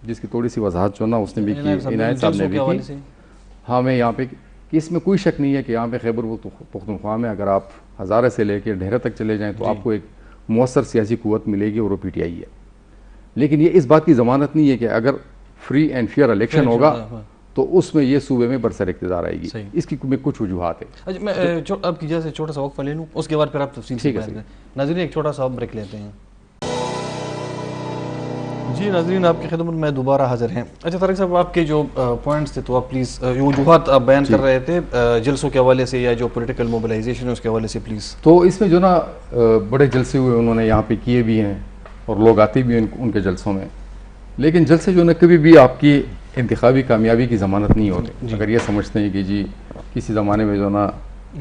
جس کی تھوڑی سی وضاحت جو نا اس نے بھی کی, عنایت صاحب نے بھی کی, ہاں میں یہاں پہ کہ اس میں کوئی شک نہیں ہے کہ یہاں پہ خیبر پختونخوا میں اگر آپ ہزارہ سے لے کے ڈھیرہ تک چلے جائیں تو آپ کو ایک مؤثر سیاسی قوت ملے گی, اور وہ پی ٹی آئی ہے. لیکن یہ اس بات کی ضمانت نہیں ہے کہ اگر فری اینڈ فیئر الیکشن ہوگا تو اس میں یہ صوبے میں برسر اقتدار آئے گی. اس کی کچھ وجوہات ہیں. میں آپ کی جگہ سے چھوٹا سا وقفہ لے لوں, اس کے بعد پھر آپ تفصیل سے بات کریں. ناظرین ایک چھوٹا سا بریک لیتے ہیں. جی ناظرین, آپ کی خدمت میں دوبارہ حاضر ہیں. اچھا طارق صاحب, آپ کے جو پوائنٹس تھے تو آپ پلیز وجوہات آپ بیان کر رہے تھے جلسوں کے حوالے سے یا جو پولیٹیکل موبلائزیشن ہے اس کے حوالے سے پلیز. تو اس میں جو نا بڑے جلسے ہوئے انہوں نے یہاں پہ کیے بھی ہیں اور لوگ آتے بھی ہیں ان کے جلسوں میں, لیکن جلسے جو نا کبھی بھی آپ کی انتخابی کامیابی کی ضمانت نہیں ہوتے. اگر یہ سمجھتے ہیں کہ جی کسی زمانے میں جو نا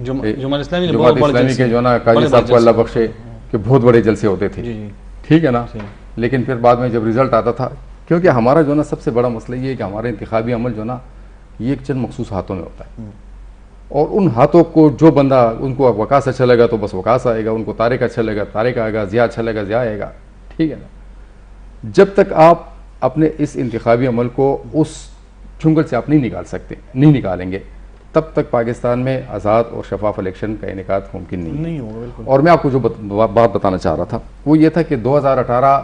جماعت اسلامی کے جو نا قاضی صاحب کو اللہ بخشے کہ بہت بڑے جلسے ہوتے تھے, ٹھیک ہے نا. لیکن پھر بعد میں جب رزلٹ آتا تھا, کیونکہ ہمارا جو نا سب سے بڑا مسئلہ یہ ہے کہ ہمارا انتخابی عمل جو نا یہ ایک چند مخصوص ہاتھوں میں ہوتا ہے, اور ان ہاتھوں کو جو بندہ, ان کو وقاص اچھا لگا تو بس وقاص آئے گا, ان کو طارق اچھا لگا طارق آئے گا, ضیاء اچھا لگا ضیاء آئے گا. ٹھیک ہے نا. جب تک آپ اپنے اس انتخابی عمل کو اس چنگل سے آپ نہیں نکالیں گے, تب تک پاکستان میں آزاد اور شفاف الیکشن کا انعقاد ممکن نہیں ہوگا. بالکل. اور میں آپ کو جو بات بتانا چاہ رہا تھا وہ یہ تھا کہ 2018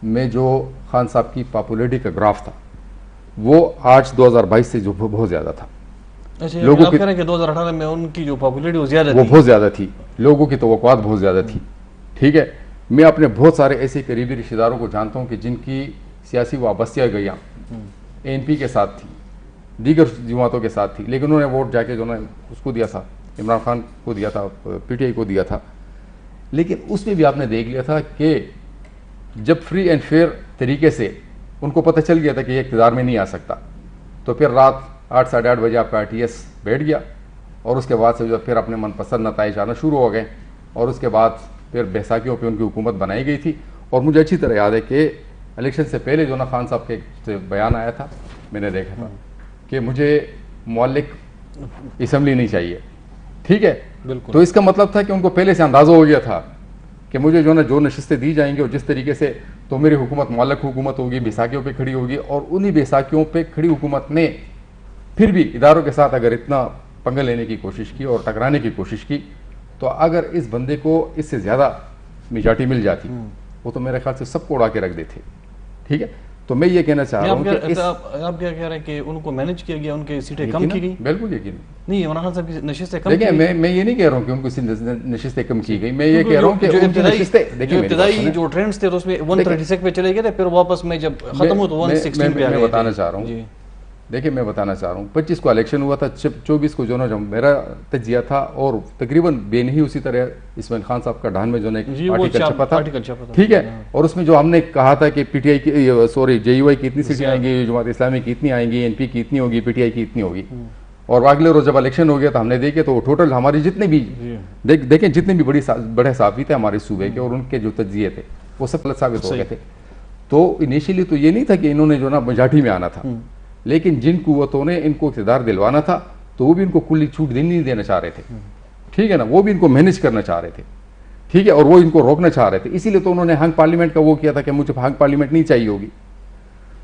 میں جو خان صاحب کی پاپولیرٹی کا گراف تھا وہ آج 2022 سے جو بہت زیادہ تھا. لوگوں کہہ رہے ہیں کہ 2018 میں ان کی جو پاپولیرٹی وہ بہت زیادہ تھی, لوگوں کی توقعات بہت زیادہ تھی. ٹھیک ہے. میں اپنے بہت سارے ایسے قریبی رشتہ داروں کو جانتا ہوں کہ جن کی سیاسی وابستگیاں ANP کے ساتھ تھی, دیگر جماعتوں کے ساتھ تھی, لیکن انہوں نے ووٹ جا کے جو نا اس کو دیا تھا, عمران خان کو دیا تھا, PTI کو دیا تھا. لیکن اس میں بھی آپ نے دیکھ لیا تھا کہ جب فری اینڈ فیئر طریقے سے ان کو پتہ چل گیا تھا کہ یہ اقتدار میں نہیں آ سکتا, تو پھر رات 8 ساڑھے 8 بجے آپ کا RTS بیٹھ گیا, اور اس کے بعد سے جو پھر اپنے من پسند نتائج آنا شروع ہو گئے, اور اس کے بعد پھر بیساکھیوں پہ ان کی حکومت بنائی گئی تھی. اور مجھے اچھی طرح یاد ہے کہ الیکشن سے پہلے جو نا خان صاحب کے بیان آیا تھا, میں نے دیکھا تھا کہ مجھے معلق اسمبلی نہیں چاہیے. ٹھیک ہے. تو اس کا مطلب تھا کہ ان کو پہلے سے اندازہ ہو گیا تھا کہ مجھے جو نا جو نشستیں دی جائیں گی اور جس طریقے سے, تو میری حکومت معلق حکومت ہوگی, بیساکھیوں پہ کھڑی ہوگی. اور انہی بیساکھیوں پہ کھڑی حکومت نے پھر بھی اداروں کے ساتھ اگر اتنا پنگا لینے کی کوشش کی اور ٹکرانے کی کوشش کی, تو اگر اس بندے کو اس سے زیادہ میجارٹی مل جاتی وہ تو میرے خیال سے سب کو اڑا کے رکھ دیتے. ٹھیک ہے. تو میں یہ کہنا چاہ رہا ہوں کہ آپ کیا کہہ رہے ہیں کہ ان کو مینج کیا گیا, ان کی سیٹیں کم کی گئی؟ بالکل یقین نہیں, عمران خان صاحب کی نشستیں کم کی گئی. دیکھیں میں یہ نہیں کہہ رہا ہوں کہ ان کی نشستیں کم کی گئی, میں یہ کہہ رہا ہوں کہ ان کی نشستیں, دیکھیں ابتدائی جو ٹرینڈز تھے اس میں 136 پہ چلے گئے تھے, پھر واپس میں جب ختم ہو تو 116 پہ آ گئے. میں بتانا چاہ رہا ہوں, دیکھیں میں بتانا چاہ رہا ہوں 25 کو الیکشن ہوا تھا, 24 کو جو نا میرا تجزیہ تھا, اور تقریباً بے نہیں اسی طرح اسماعیل خان صاحب کا ڈھان میں جو نا آرٹیکل چھپا تھا. ٹھیک ہے. اور اس میں جو ہم نے کہا تھا کہ PTI کی JUI کی اتنی سیٹیں آئیں گی, جماعت اسلامی کی اتنی آئیں گی, NP کی اتنی ہوگی, PTI کی اتنی ہوگی, اور اگلے روز جب الیکشن ہو گیا تو ہم نے دیکھے تو ٹوٹل ہماری جتنے بھی دیکھیں جتنے بھی بڑے صحافی تھے ہمارے صوبے کے, اور ان کے جو تجزیے تھے وہ سب غلط ثابت ہو گئے تھے. تو انیشیلی تو یہ نہیں تھا کہ انہوں نے جو نا میجارٹی میں آنا تھا, لیکن جن قوتوں نے ان کو اقتدار دلوانا تھا تو وہ بھی ان کو کلی چھوٹ نہیں دینا چاہ رہے تھے. ٹھیک ہے نا. وہ بھی ان کو مینج کرنا چاہ رہے تھے. ٹھیک ہے. اور وہ ان کو روکنا چاہ رہے تھے, اسی لیے تو انہوں نے ہنگ پارلیمنٹ کا وہ کیا تھا کہ مجھے ہنگ پارلیمنٹ نہیں چاہیے ہوگی.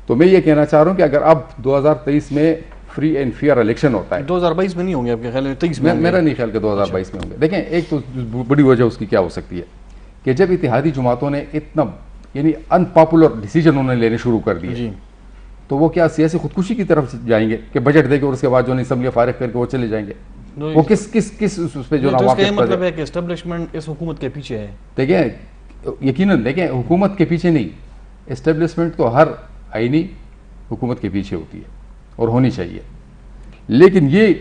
تو میں یہ کہنا چاہ رہا ہوں کہ اگر اب 2023 میں فری اینڈ فیئر الیکشن ہوتا ہے, 2022 میں نہیں ہوں گے آپ کے خیال میں؟ 23 میں میرا نہیں خیال کہ 2022 میں ہوں گے. دیکھیں ایک تو بڑی وجہ اس کی کیا ہو سکتی ہے کہ جب اتحادی جماعتوں نے اتنا یعنی ان پاپولر ڈیسیجن انہوں نے لینے شروع کر دیے, تو وہ کیا سیاسی خودکشی کی طرف جائیں گے کہ بجٹ دے کے اور اس کے بعد جو اسمبلی فارغ کر کے وہ چلے جائیں گے؟ وہ کس پہ جو مطلب ہے کہ اسٹیبلشمنٹ اس حکومت کے پیچھے ہے. دیکھیں یقیناً دیکھیں حکومت کے پیچھے نہیں, اسٹیبلشمنٹ تو ہر آئینی حکومت کے پیچھے ہوتی ہے اور ہونی چاہیے. لیکن یہ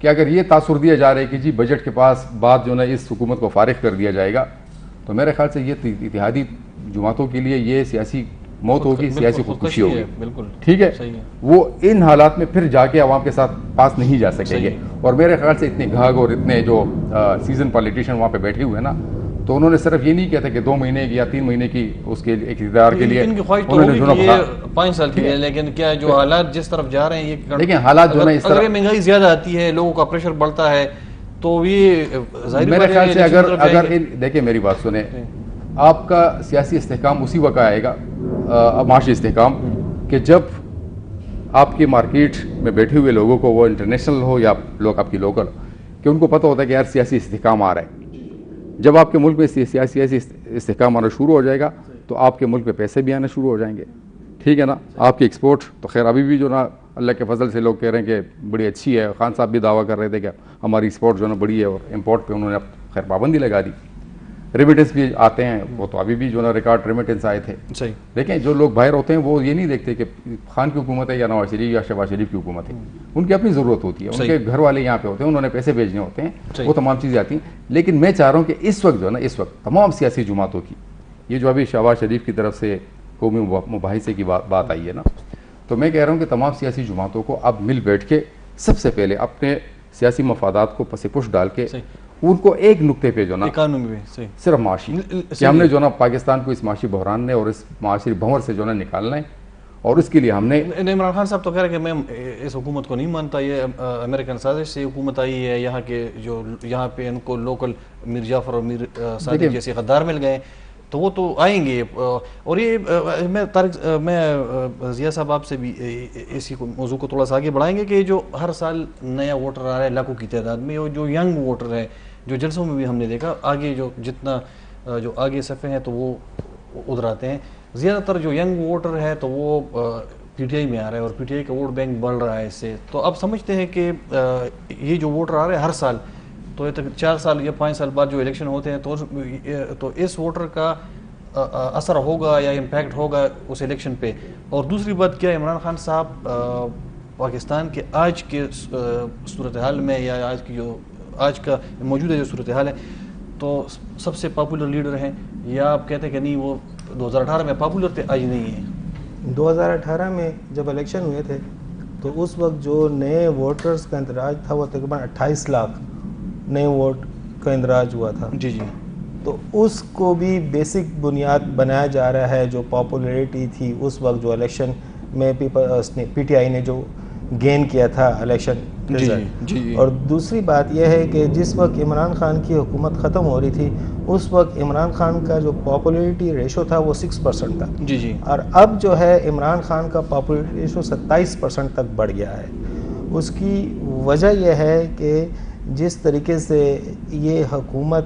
کہ اگر یہ تاثر دیا جا رہا ہے کہ جی بجٹ کے پاس بعد جو نا اس حکومت کو فارغ کر دیا جائے گا, تو میرے خیال سے یہ اتحادی جماعتوں کے لیے یہ سیاسی موت ہوگی, سیاسی خودکشی ہوگی. ٹھیک ہے. وہ ان حالات میں پھر جا کے عوام کے ساتھ پاس نہیں جا سکیں گے. اور میرے خیال سے اتنے گھاگ اور اتنے جو سیزن پالیٹیشین وہاں پہ بیٹھے ہوئے ہیں نا, تو انہوں نے صرف یہ نہیں کیا تھا کہ 2 مہینے کی یا 3 مہینے کی اس کے اقتدار کے لیے, ان کی خواہش تو ہوگی کہ یہ 5 سال کی ہے, لیکن کیا جو حالات جس طرف جا رہے ہیں یہ دیکھیں حالات جو نا اس طرح مہنگائی زیادہ آتی ہے, لوگوں کا پریشر بڑھتا ہے, تو یہ میرے خیال سے اگر دیکھیں میری بات سنیں, آپ کا سیاسی استحکام اسی وقت آئے گا, معاشی استحکام, کہ جب آپ کی مارکیٹ میں بیٹھے ہوئے لوگوں کو, وہ انٹرنیشنل ہو یا لوگ آپ کی لوکل, کہ ان کو پتہ ہوتا ہے کہ یار سیاسی استحکام آ رہا ہے. جب آپ کے ملک میں سیاسی استحکام آنا شروع ہو جائے گا تو آپ کے ملک میں پیسے بھی آنا شروع ہو جائیں گے. ٹھیک ہے نا. آپ کی ایکسپورٹ تو خیر ابھی بھی جو نا اللہ کے فضل سے لوگ کہہ رہے ہیں کہ بڑی اچھی ہے. خان صاحب بھی دعویٰ کر رہے تھے کہ ہماری ایکسپورٹ جو نا بڑی ہے, اور امپورٹ پہ انہوں نے اب خیر پابندی لگا دی. ریمیٹنس بھی آتے ہیں, وہ تو ابھی بھی جو نا ریکارڈ ریمیٹنس آئے تھے. دیکھیں جو لوگ باہر ہوتے ہیں وہ یہ نہیں دیکھتے کہ خان کی حکومت ہے یا نواز شریف یا شہباز شریف کی حکومت ہے. ان کی اپنی ضرورت ہوتی ہے, ان کے گھر والے یہاں پہ ہوتے ہیں, انہوں نے پیسے بھیجنے ہوتے ہیں, وہ تمام چیزیں آتی ہیں. لیکن میں چاہ رہا ہوں کہ اس وقت جو ہے نا, اس وقت تمام سیاسی جماعتوں کی یہ جو ابھی شہباز شریف کی طرف سے قومی مباحثے کی بات آئی ہے نا, تو میں کہہ رہا ہوں کہ تمام سیاسی جماعتوں کو اب مل بیٹھ کے سب سے پہلے اپنے سیاسی مفادات کو پس پش ڈال کے ان کو ایک نقطے پہ جو نا اکانومی میں صحیح صرف معاشی کہ ہم نے جو نا پاکستان کو اس معاشی بحران نے اور اس معاشی بھنور سے جو نا نکالنا ہے، اور اس کے لیے ہم نے عمران خان صاحب تو کہہ رہے کہ میں اس حکومت کو نہیں مانتا، یہ امریکن سازش سے حکومت آئی ہے، یہاں کے جو یہاں پہ ان کو لوکل میر جعفر اور میر صادق جیسے غدار مل گئے تو وہ تو آئیں گے. اور یہ میں ضیاء صاحب آپ سے بھی اسی موضوع کو تھوڑا سا آگے بڑھائیں گے کہ جو ہر سال نیا ووٹر آ رہا ہے لاکھوں کی تعداد میں، اور جو ینگ ووٹر ہے جو جلسوں میں بھی ہم نے دیکھا آگے جو جتنا جو آگے صفحے ہیں تو وہ ادھر آتے ہیں. زیادہ تر جو ینگ ووٹر ہے تو وہ پی ٹی آئی میں آ رہا ہے اور پی ٹی آئی کا ووٹ بینک بڑھ رہا ہے اس سے. تو اب سمجھتے ہیں کہ یہ جو ووٹر آ رہے ہیں ہر سال تو یہ 4 سال یا 5 سال بعد جو الیکشن ہوتے ہیں تو اس ووٹر کا اثر ہوگا یا امپیکٹ ہوگا اس الیکشن پہ. اور دوسری بات کیا عمران خان صاحب پاکستان کے آج کے صورتحال میں یا آج کا موجودہ جو صورتحال ہے تو سب سے پاپولر لیڈر ہیں، یا آپ کہتے ہیں کہ نہیں وہ 2018 میں پاپولر تھے آج نہیں ہیں؟ 2018 میں جب الیکشن ہوئے تھے تو اس وقت جو نئے ووٹرز کا اندراج تھا وہ تقریباً 28 لاکھ نئے ووٹ کا اندراج ہوا تھا. جی جی. تو اس کو بھی بیسک بنیاد بنایا جا رہا ہے. جو پاپولیرٹی تھی اس وقت جو الیکشن میں پی ٹی آئی نے جو گین کیا تھا الیکشن رزلٹ. اور دوسری بات یہ ہے کہ جس وقت عمران خان کی حکومت ختم ہو رہی تھی اس وقت عمران خان کا جو پاپولیرٹی ریشو تھا وہ 6% تھا. جی جی. اور اب جو ہے عمران خان کا پاپولیرٹی ریشو 27% تک بڑھ گیا ہے. اس کی وجہ یہ ہے کہ جس طریقے سے یہ حکومت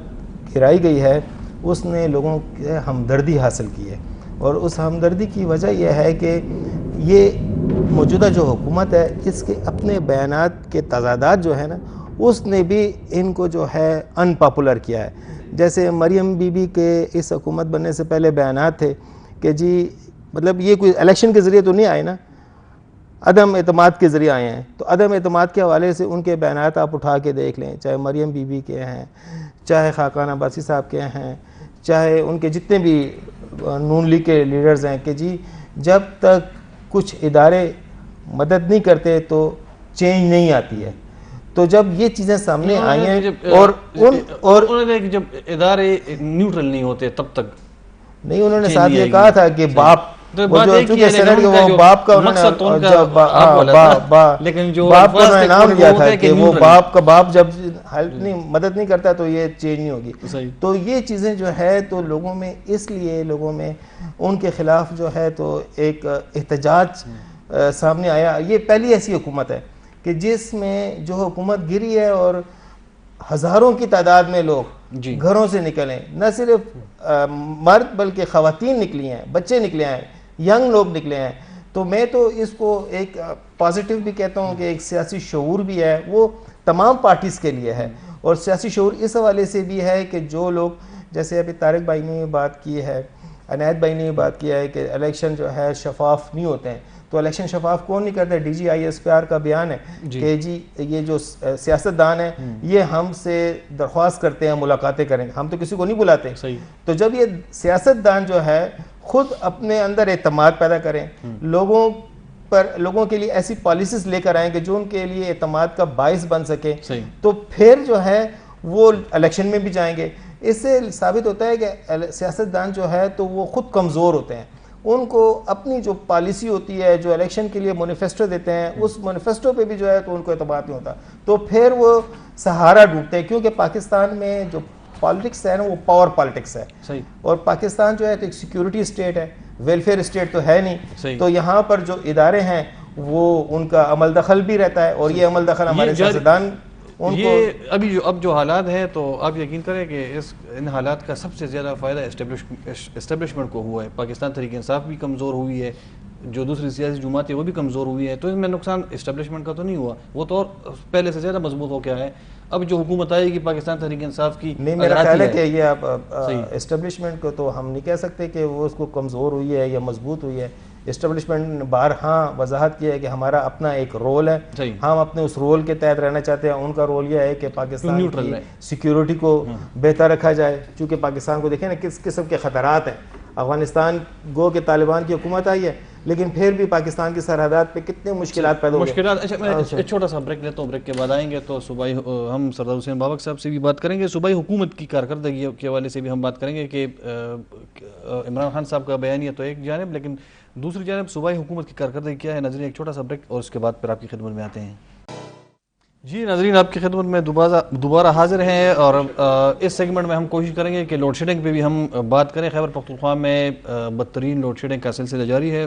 گرائی گئی ہے اس نے لوگوں کی ہمدردی حاصل کی ہے، اور اس ہمدردی کی وجہ یہ ہے کہ یہ موجودہ جو حکومت ہے اس کے اپنے بیانات کے تضادات جو ہے نا اس نے بھی ان کو جو ہے ان پاپولر کیا ہے. جیسے مریم بی بی کے اس حکومت بننے سے پہلے بیانات تھے کہ جی مطلب یہ کوئی الیکشن کے ذریعے تو نہیں آئے نا، عدم اعتماد کے ذریعے آئے ہیں. تو عدم اعتماد کے حوالے سے ان کے بیانات آپ اٹھا کے دیکھ لیں، چاہے مریم بی بی کے ہیں، چاہے خاقان عباسی صاحب کے ہیں، چاہے ان کے جتنے بھی نون لیگ کے لیڈرز ہیں، کہ جی جب تک کچھ ادارے مدد نہیں کرتے تو چینج نہیں آتی ہے. تو جب یہ چیزیں سامنے آئی ہیں اور جب ادارے نیوٹرل نہیں ہوتے تب تک نہیں، انہوں نے ساتھ یہ کہا تھا کہ باپ چونکہ سینٹ کے وہ باپ کا باپ کا انعام دیا تھا کہ وہ باپ کا باپ جب مدد نہیں کرتا تو یہ چینج نہیں ہوگی. تو یہ چیزیں جو ہے تو لوگوں میں اس لیے لوگوں میں ان کے خلاف جو ہے تو ایک احتجاج سامنے آیا. یہ پہلی ایسی حکومت ہے کہ جس میں جو حکومت گری ہے اور ہزاروں کی تعداد میں لوگ گھروں سے نکلے، نہ صرف مرد بلکہ خواتین نکلی ہیں، بچے نکلے ہیں، ینگ لوگ نکلے ہیں. تو میں تو اس کو ایک پازیٹیو بھی کہتا ہوں کہ ایک سیاسی شعور بھی ہے، وہ تمام پارٹیز کے لیے ہے. اور سیاسی شعور اس حوالے سے بھی ہے کہ جو لوگ جیسے ابھی طارق بھائی نے بات کی ہے، عنایت بھائی نے بات کیا ہے کہ الیکشن جو ہے شفاف نہیں ہوتے ہیں. تو الیکشن شفاف کون نہیں کرتا؟ D G I S P R کا بیان ہے کہ جی یہ جو سیاستدان ہیں یہ ہم سے درخواست کرتے ہیں ملاقاتیں کریں، ہم تو کسی کو نہیں بلاتے. تو جب یہ سیاستدان جو ہے خود اپنے اندر اعتماد پیدا کریں، لوگوں کے لیے ایسی پالیسیز لے کر آئیں کہ جو ان کے لیے اعتماد کا باعث بن سکے، تو پھر جو ہے وہ الیکشن میں بھی جائیں گے. اس سے ثابت ہوتا ہے کہ سیاستدان جو ہے تو وہ خود کمزور ہوتے ہیں. ان کو اپنی جو پالیسی ہوتی ہے، جو الیکشن کے لیے مینیفیسٹو دیتے ہیں، اس مینیفیسٹو پہ بھی جو ہے تو ان کو اعتماد نہیں ہوتا، تو پھر وہ سہارا ڈھونڈتے ہیں. کیونکہ پاکستان میں جو پالیٹکس ہے نا وہ پاور پالیٹکس ہے، اور پاکستان جو ہے تو ایک سیکیورٹی اسٹیٹ ہے، ویلفیئر اسٹیٹ تو ہے نہیں. تو یہاں پر جو ادارے ہیں وہ ان کا عمل دخل بھی رہتا ہے، اور یہ عمل دخل ہمارے سیاستدان یہ اب جو حالات ہیں تو آپ یقین کریں کہ ان حالات کا سب سے زیادہ فائدہ اسٹیبلشمنٹ کو ہوا ہے. پاکستان تحریک انصاف بھی کمزور ہوئی ہے، جو دوسری سیاسی جماعتیں وہ بھی کمزور ہوئی ہیں. تو اس میں نقصان اسٹیبلشمنٹ کا تو نہیں ہوا، وہ تو پہلے سے زیادہ مضبوط ہو گیا ہے. اب جو حکومت آئے گی پاکستان تحریک انصاف کی، نہیں میرا خیال ہے کہ یہ اب اسٹیبلشمنٹ کو تو ہم نہیں کہہ سکتے کہ وہ اس کو کمزور ہوئی ہے یا مضبوط ہوئی ہے. اسٹیبلشمنٹ بارہاں وضاحت کی ہے کہ ہمارا اپنا ایک رول ہے، ہم اپنے اس رول کے تحت رہنا چاہتے ہیں. ان کا رول یہ ہے کہ پاکستان کی سیکیورٹی کو بہتر رکھا جائے. چونکہ پاکستان کو دیکھیں نا کس قسم کے خطرات ہیں. افغانستان گو کہ طالبان کی حکومت آئی ہے لیکن پھر بھی پاکستان کی سرحدات پہ کتنے مشکلات پیدا ہو گئے. مشکلات. اچھا میں ایک چھوٹا سا بریک لیتا ہوں, بریک کے بعد آئیں گے تو صوبائی ہم سردار حسین بابک صاحب سے بھی بات کریں گے, صوبائی حکومت کی کارکردگی کے حوالے سے بھی ہم بات کریں گے کہ عمران خان صاحب کا بیانیہ تو ایک جانب, لیکن دوسری جانب صوبائی حکومت کی کارکردگی کیا ہے. ناظرین ایک چھوٹا سا بریک اور اس کے بعد پھر آپ کی خدمت میں آتے ہیں. جی ناظرین, آپ کی خدمت میں دوبارہ حاضر ہیں, اور اس سیگمنٹ میں ہم کوشش کریں گے کہ لوڈ شیڈنگ پہ بھی ہم بات کریں. خیبر پختونخوا میں بدترین لوڈ شیڈنگ کا سلسلہ جاری ہے.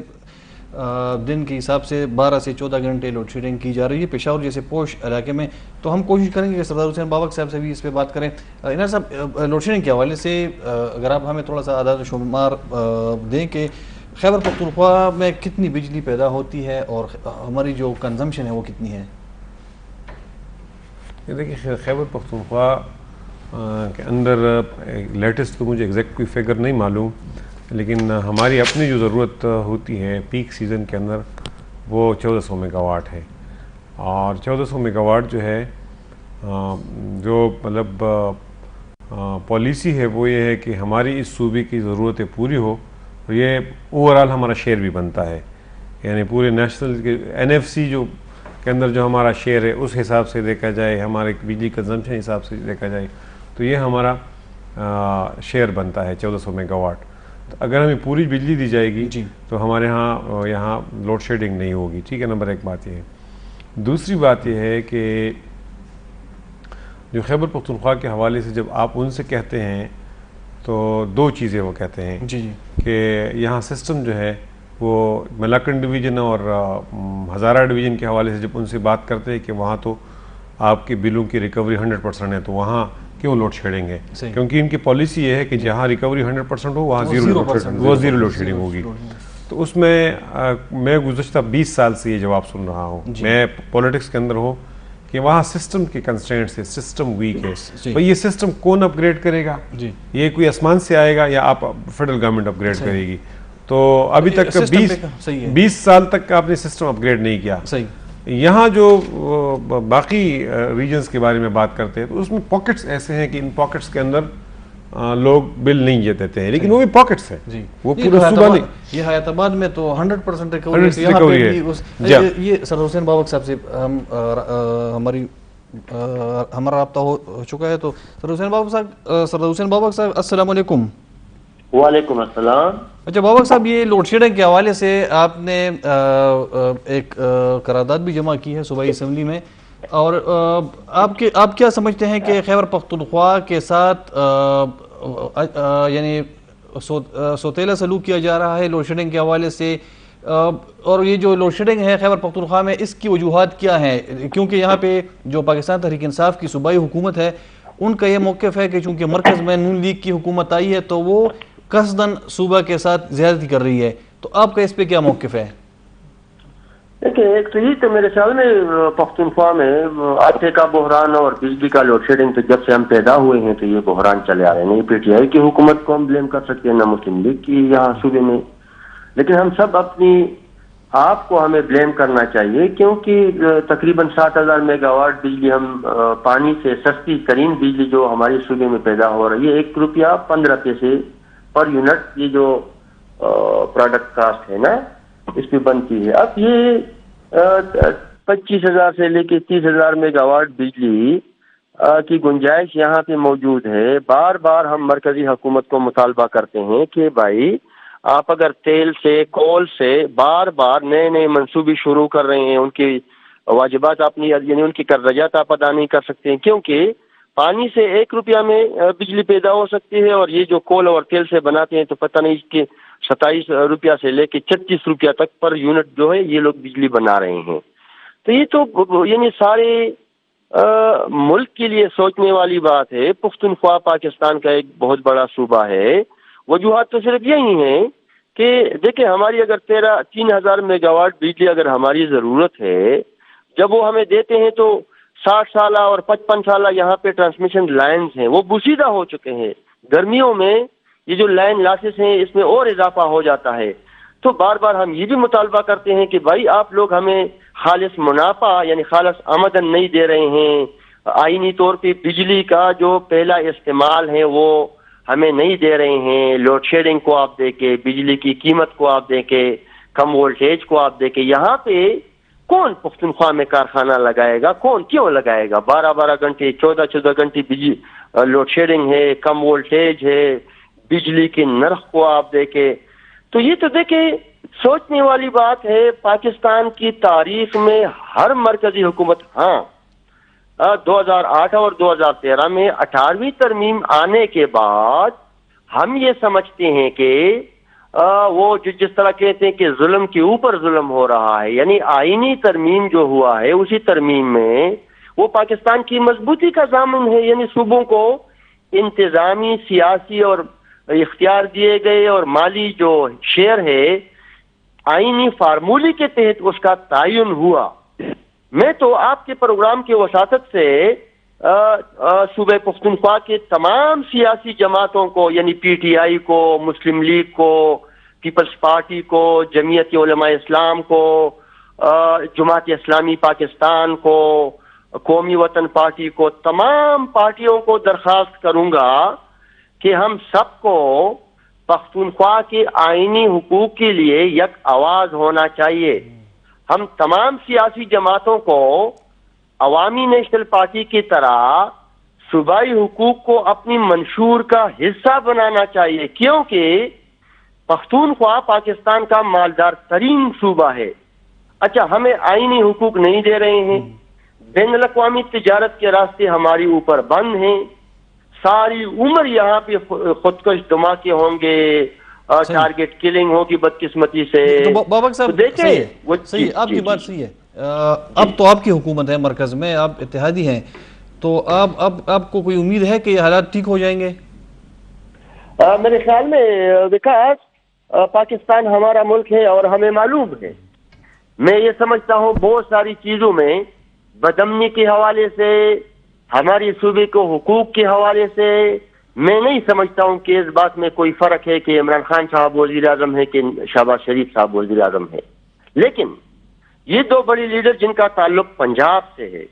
دن کے حساب سے 12 سے 14 گھنٹے لوڈ شیڈنگ کی جا رہی ہے پشاور جیسے پوش علاقے میں. تو ہم کوشش کریں گے کہ سردار حسین بابک صاحب سے بھی اس پہ بات کریں. انار صاحب, لوڈ شیڈنگ کے حوالے سے اگر آپ ہمیں تھوڑا سا اعداد و شمار دیں کہ خیبر پختونخوا میں کتنی بجلی پیدا ہوتی ہے اور ہماری جو کنزمپشن ہے وہ کتنی ہے. دیکھیے خیبر پختونخوا کے اندر لیٹسٹ تو مجھے ایگزیکٹ کوئی فگر نہیں معلوم, لیکن ہماری اپنی جو ضرورت ہوتی ہے پیک سیزن کے اندر وہ 1400 میگا واٹ ہے. اور 1400 میگا واٹ جو ہے جو مطلب پالیسی ہے وہ یہ ہے کہ ہماری اس صوبے کی ضرورتیں پوری ہو, اور یہ اوورآل ہمارا شیئر بھی بنتا ہے. یعنی پورے نیشنل کے NFC جو کے اندر جو ہمارا شیئر ہے اس حساب سے دیکھا جائے, ہمارے بجلی کنزمپشن حساب سے دیکھا جائے تو یہ ہمارا شیئر بنتا ہے 1400 میگا واٹ. تو اگر ہمیں پوری بجلی دی جائے گی تو ہمارے یہاں لوڈ شیڈنگ نہیں ہوگی. ٹھیک ہے, نمبر ایک بات یہ ہے. دوسری بات یہ ہے کہ جو خیبر پختونخوا کے حوالے سے جب آپ ان سے کہتے ہیں تو دو چیزیں وہ کہتے ہیں کہ یہاں سسٹم جو ہے وہ ملاکنڈ ڈویژن اور ہزارہ ڈویژن کے حوالے سے جب ان سے بات کرتے ہیں کہ وہاں تو آپ کے بلوں کی ریکوری 100% ہے, تو وہاں کیوں لوڈ شیڈنگ ہے؟ کیونکہ ان کی پالیسی یہ ہے کہ جہاں ریکوری 100% ہو وہاں زیرو لوڈ شیڈنگ ہوگی. تو اس میں گزشتہ 20 سال سے یہ جواب سن رہا ہوں, میں پولیٹکس کے اندر ہوں, کہ وہاں سسٹم کے کنسٹرینٹ سے سسٹم ویک ہے. تو یہ سسٹم کون اپ گریڈ کرے گا؟ یہ کوئی آسمان سے آئے گا یا آپ فیڈرل گورنمنٹ اپ گریڈ کرے گی؟ تو ابھی تک 20 سال تک آپ نے سسٹم اپ گریڈ نہیں کیا. یہاں جو باقی ریجنز کے بارے میں بات کرتے ہیں تو اس میں پاکٹس ایسے ہیں کہ ان پاکٹس کے اندر لوگ بل نہیں دیتے ہیں, لیکن وہ بھی پاکٹس ہیں, وہ پورا صوبہ نہیں. یہ حیات آباد میں تو 100% ریکوری ہے. یہ سردار حسین بابک صاحب سے ہمارا رابطہ ہو چکا ہے. تو سردار حسین بابک صاحب السلام علیکم. وعلیکم السلام. اچھا بابک صاحب, یہ لوڈ شیڈنگ کے حوالے سے آپ نے ایک قرارداد بھی جمع کی ہے صوبائی اسمبلی میں, اور آپ کیا سمجھتے ہیں کہ خیبر پختونخوا کے ساتھ یعنی سوتیلا سلوک کیا جا رہا ہے لوڈ شیڈنگ کے حوالے سے, اور یہ جو لوڈ شیڈنگ ہے خیبر پختونخوا میں اس کی وجوہات کیا ہیں؟ کیونکہ یہاں پہ جو پاکستان تحریک انصاف کی صوبائی حکومت ہے ان کا یہ موقف ہے کہ چونکہ مرکز میں نون لیگ کی حکومت آئی ہے تو وہ قصداً صوبہ کے ساتھ زیادتی کر رہی ہے. تو آپ کا اس پہ کیا موقف ہے؟ دیکھیں, ایک تو یہ تو میرے خیال میں پختونخوا میں آٹے کا بحران اور بجلی کا لوڈ شیڈنگ تو جب سے ہم پیدا ہوئے ہیں تو یہ بحران چلے آ رہے ہیں. نہیں PTI کی حکومت کو ہم بلیم کر سکتے ہیں, نہ مسلم لیگ کی یہاں صوبے میں, لیکن ہم سب اپنی آپ کو ہمیں بلیم کرنا چاہیے, کیونکہ تقریباً 7,000 میگا واٹ بجلی ہم پانی سے سستی ترین بجلی جو ہماری صوبے میں پیدا ہو رہی ہے, 1 روپیہ 15 پیسے پر یونٹ یہ جو پروڈکٹ کاسٹ ہے نا اس پہ بنتی ہے. اب یہ 25,000 سے لے کے 30,000 میگا واٹ بجلی کی گنجائش یہاں پہ موجود ہے. بار بار ہم مرکزی حکومت کو مطالبہ کرتے ہیں کہ بھائی آپ اگر تیل سے کول سے بار بار نئے منصوبے شروع کر رہے ہیں, ان کی واجبات اپنی یعنی ان کی قرضیات آپ ادا نہیں کر سکتے ہیں, کیونکہ پانی سے 1 روپیہ میں بجلی پیدا ہو سکتی ہے, اور یہ جو کول اور تیل سے بناتے ہیں تو پتہ نہیں کہ 27 روپیہ سے لے کے 36 روپیہ تک پر یونٹ جو ہے یہ لوگ بجلی بنا رہے ہیں. تو یہ تو یعنی سارے ملک کے لیے سوچنے والی بات ہے. پختونخوا پاکستان کا ایک بہت بڑا صوبہ ہے. وجوہات تو صرف یہی ہیں کہ دیکھیں, ہماری اگر 3,000 میگا واٹ بجلی اگر ہماری ضرورت ہے, جب وہ ہمیں دیتے ہیں تو 60 سالہ اور 55 سالہ یہاں پہ ٹرانسمیشن لائنز ہیں وہ بوسیدہ ہو چکے ہیں. گرمیوں میں یہ جو لائن لاسز ہیں اس میں اور اضافہ ہو جاتا ہے. تو بار بار ہم یہ بھی مطالبہ کرتے ہیں کہ بھائی آپ لوگ ہمیں خالص منافع یعنی خالص آمدن نہیں دے رہے ہیں. آئینی طور پہ بجلی کا جو پہلا استعمال ہے وہ ہمیں نہیں دے رہے ہیں. لوڈ شیڈنگ کو آپ دیکھیں, بجلی کی قیمت کو آپ دیکھیں, کم وولٹیج کو آپ دیکھیں، یہاں پہ کون پختونخوا میں کارخانہ لگائے گا؟ کون کیوں لگائے گا؟ 12 گھنٹے 14 گھنٹے بجلی لوڈ شیڈنگ ہے، کم وولٹیج ہے، بجلی کے نرخ کو آپ دیکھیں تو یہ تو دیکھیں سوچنے والی بات ہے۔ پاکستان کی تاریخ میں ہر مرکزی حکومت 2008 اور 2013 میں 18ویں ترمیم آنے کے بعد ہم یہ سمجھتے ہیں کہ وہ جس طرح کہتے ہیں کہ ظلم کے اوپر ظلم ہو رہا ہے، یعنی آئینی ترمیم جو ہوا ہے اسی ترمیم میں وہ پاکستان کی مضبوطی کا ضامن ہے، یعنی صوبوں کو انتظامی، سیاسی اور اختیار دیے گئے اور مالی جو شیئر ہے آئینی فارمولی کے تحت اس کا تعین ہوا۔ میں تو آپ کے پروگرام کی وساطت سے صوبہ پختونخوا کے تمام سیاسی جماعتوں کو، یعنی پی ٹی آئی کو، مسلم لیگ کو، پیپلز پارٹی کو، جمعیت علماء اسلام کو، جماعت اسلامی پاکستان کو، قومی وطن پارٹی کو، تمام پارٹیوں کو درخواست کروں گا کہ ہم سب کو پختونخوا کے آئینی حقوق کے لیے یک آواز ہونا چاہیے۔ ہم تمام سیاسی جماعتوں کو عوامی نیشنل پارٹی کی طرح صوبائی حقوق کو اپنی منشور کا حصہ بنانا چاہیے، کیونکہ پختونخوا پاکستان کا مالدار ترین صوبہ ہے۔ اچھا، ہمیں آئینی حقوق نہیں دے رہے ہیں، بین الاقوامی تجارت کے راستے ہماری اوپر بند ہیں، ساری عمر یہاں پہ خودکش دھماکے ہوں گے، ٹارگٹ کلنگ ہوگی بدقسمتی سے۔ تو بابک صاحب صحیح، آپ کی بات صحیح ہے۔ اب تو آپ کی حکومت ہے مرکز میں، آپ اتحادی ہیں، تو آپ کو کوئی امید ہے کہ یہ حالات ٹھیک ہو جائیں گے؟ میرے خیال میں وکاس، پاکستان ہمارا ملک ہے اور ہمیں معلوم ہے، میں یہ سمجھتا ہوں بہت ساری چیزوں میں بدامنی کے حوالے سے، ہماری صوبے کو حقوق کے حوالے سے میں نہیں سمجھتا ہوں کہ اس بات میں کوئی فرق ہے کہ عمران خان صاحب وزیر اعظم ہے کہ شہباز شریف صاحب وزیر اعظم ہے، لیکن یہ دو بڑی لیڈر جن کا تعلق پنجاب سے ہے،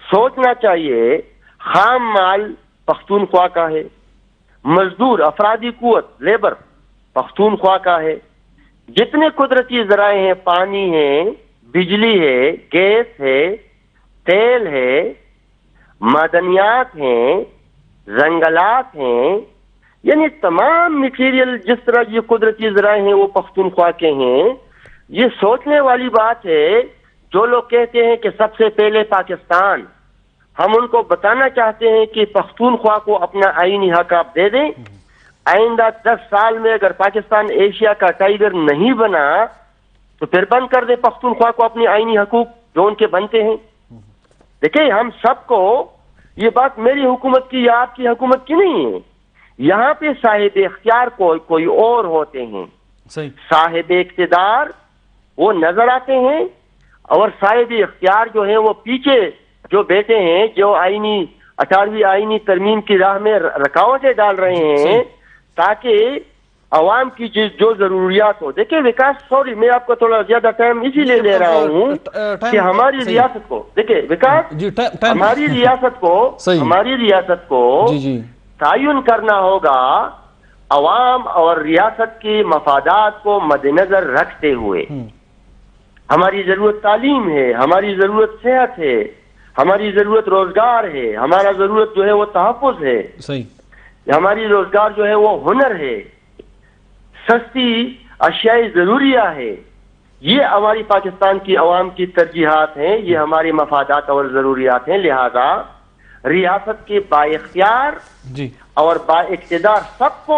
سوچنا چاہیے خام مال پختونخوا کا ہے، مزدور افرادی قوت لیبر پختونخوا کا ہے، جتنے قدرتی ذرائع ہیں، پانی ہے، بجلی ہے، گیس ہے، تیل ہے، معدنیات ہیں، جنگلات ہیں، یعنی تمام میٹیریل جس طرح یہ قدرتی ذرائع ہیں وہ پختونخوا کے ہیں۔ یہ سوچنے والی بات ہے جو لوگ کہتے ہیں کہ سب سے پہلے پاکستان، ہم ان کو بتانا چاہتے ہیں کہ پختونخوا کو اپنا آئینی حق آپ دے دیں۔ آئندہ 10 سال میں اگر پاکستان ایشیا کا ٹائیگر نہیں بنا تو پھر بند کر دیں پختونخوا کو اپنی آئینی حقوق جو ان کے بنتے ہیں۔ دیکھیں، ہم سب کو یہ بات میری حکومت کی یا آپ کی حکومت کی نہیں ہے، یہاں پہ صاحب اختیار کوئی اور ہوتے ہیں، صاحب اقتدار وہ نظر آتے ہیں، اور صاحب اختیار جو ہیں وہ پیچھے جو بیٹھے ہیں، جو 18ویں آئینی ترمیم کی راہ میں رکاوٹیں ڈال رہے ہیں تاکہ عوام کی جو ضروریات ہو۔ دیکھیں وکاس، سوری میں آپ کو تھوڑا زیادہ ٹائم اسی لیے لے رہا ہوں کہ ہماری ریاست کو، دیکھیں وکاس، ہماری ریاست کو تعین کرنا ہوگا عوام اور ریاست کے مفادات کو مد نظر رکھتے ہوئے۔ ہماری ضرورت تعلیم ہے، ہماری ضرورت صحت ہے، ہماری ضرورت روزگار ہے، ہمارا ضرورت جو ہے وہ تحفظ ہے، ہماری روزگار جو ہے وہ ہنر ہے، سستی اشیاء ضروریہ ہے۔ یہ ہماری پاکستان کی عوام کی ترجیحات ہیں، یہ ہمارے مفادات اور ضروریات ہیں، لہذا ریاست کے با اختیار اور با اقتدار سب کو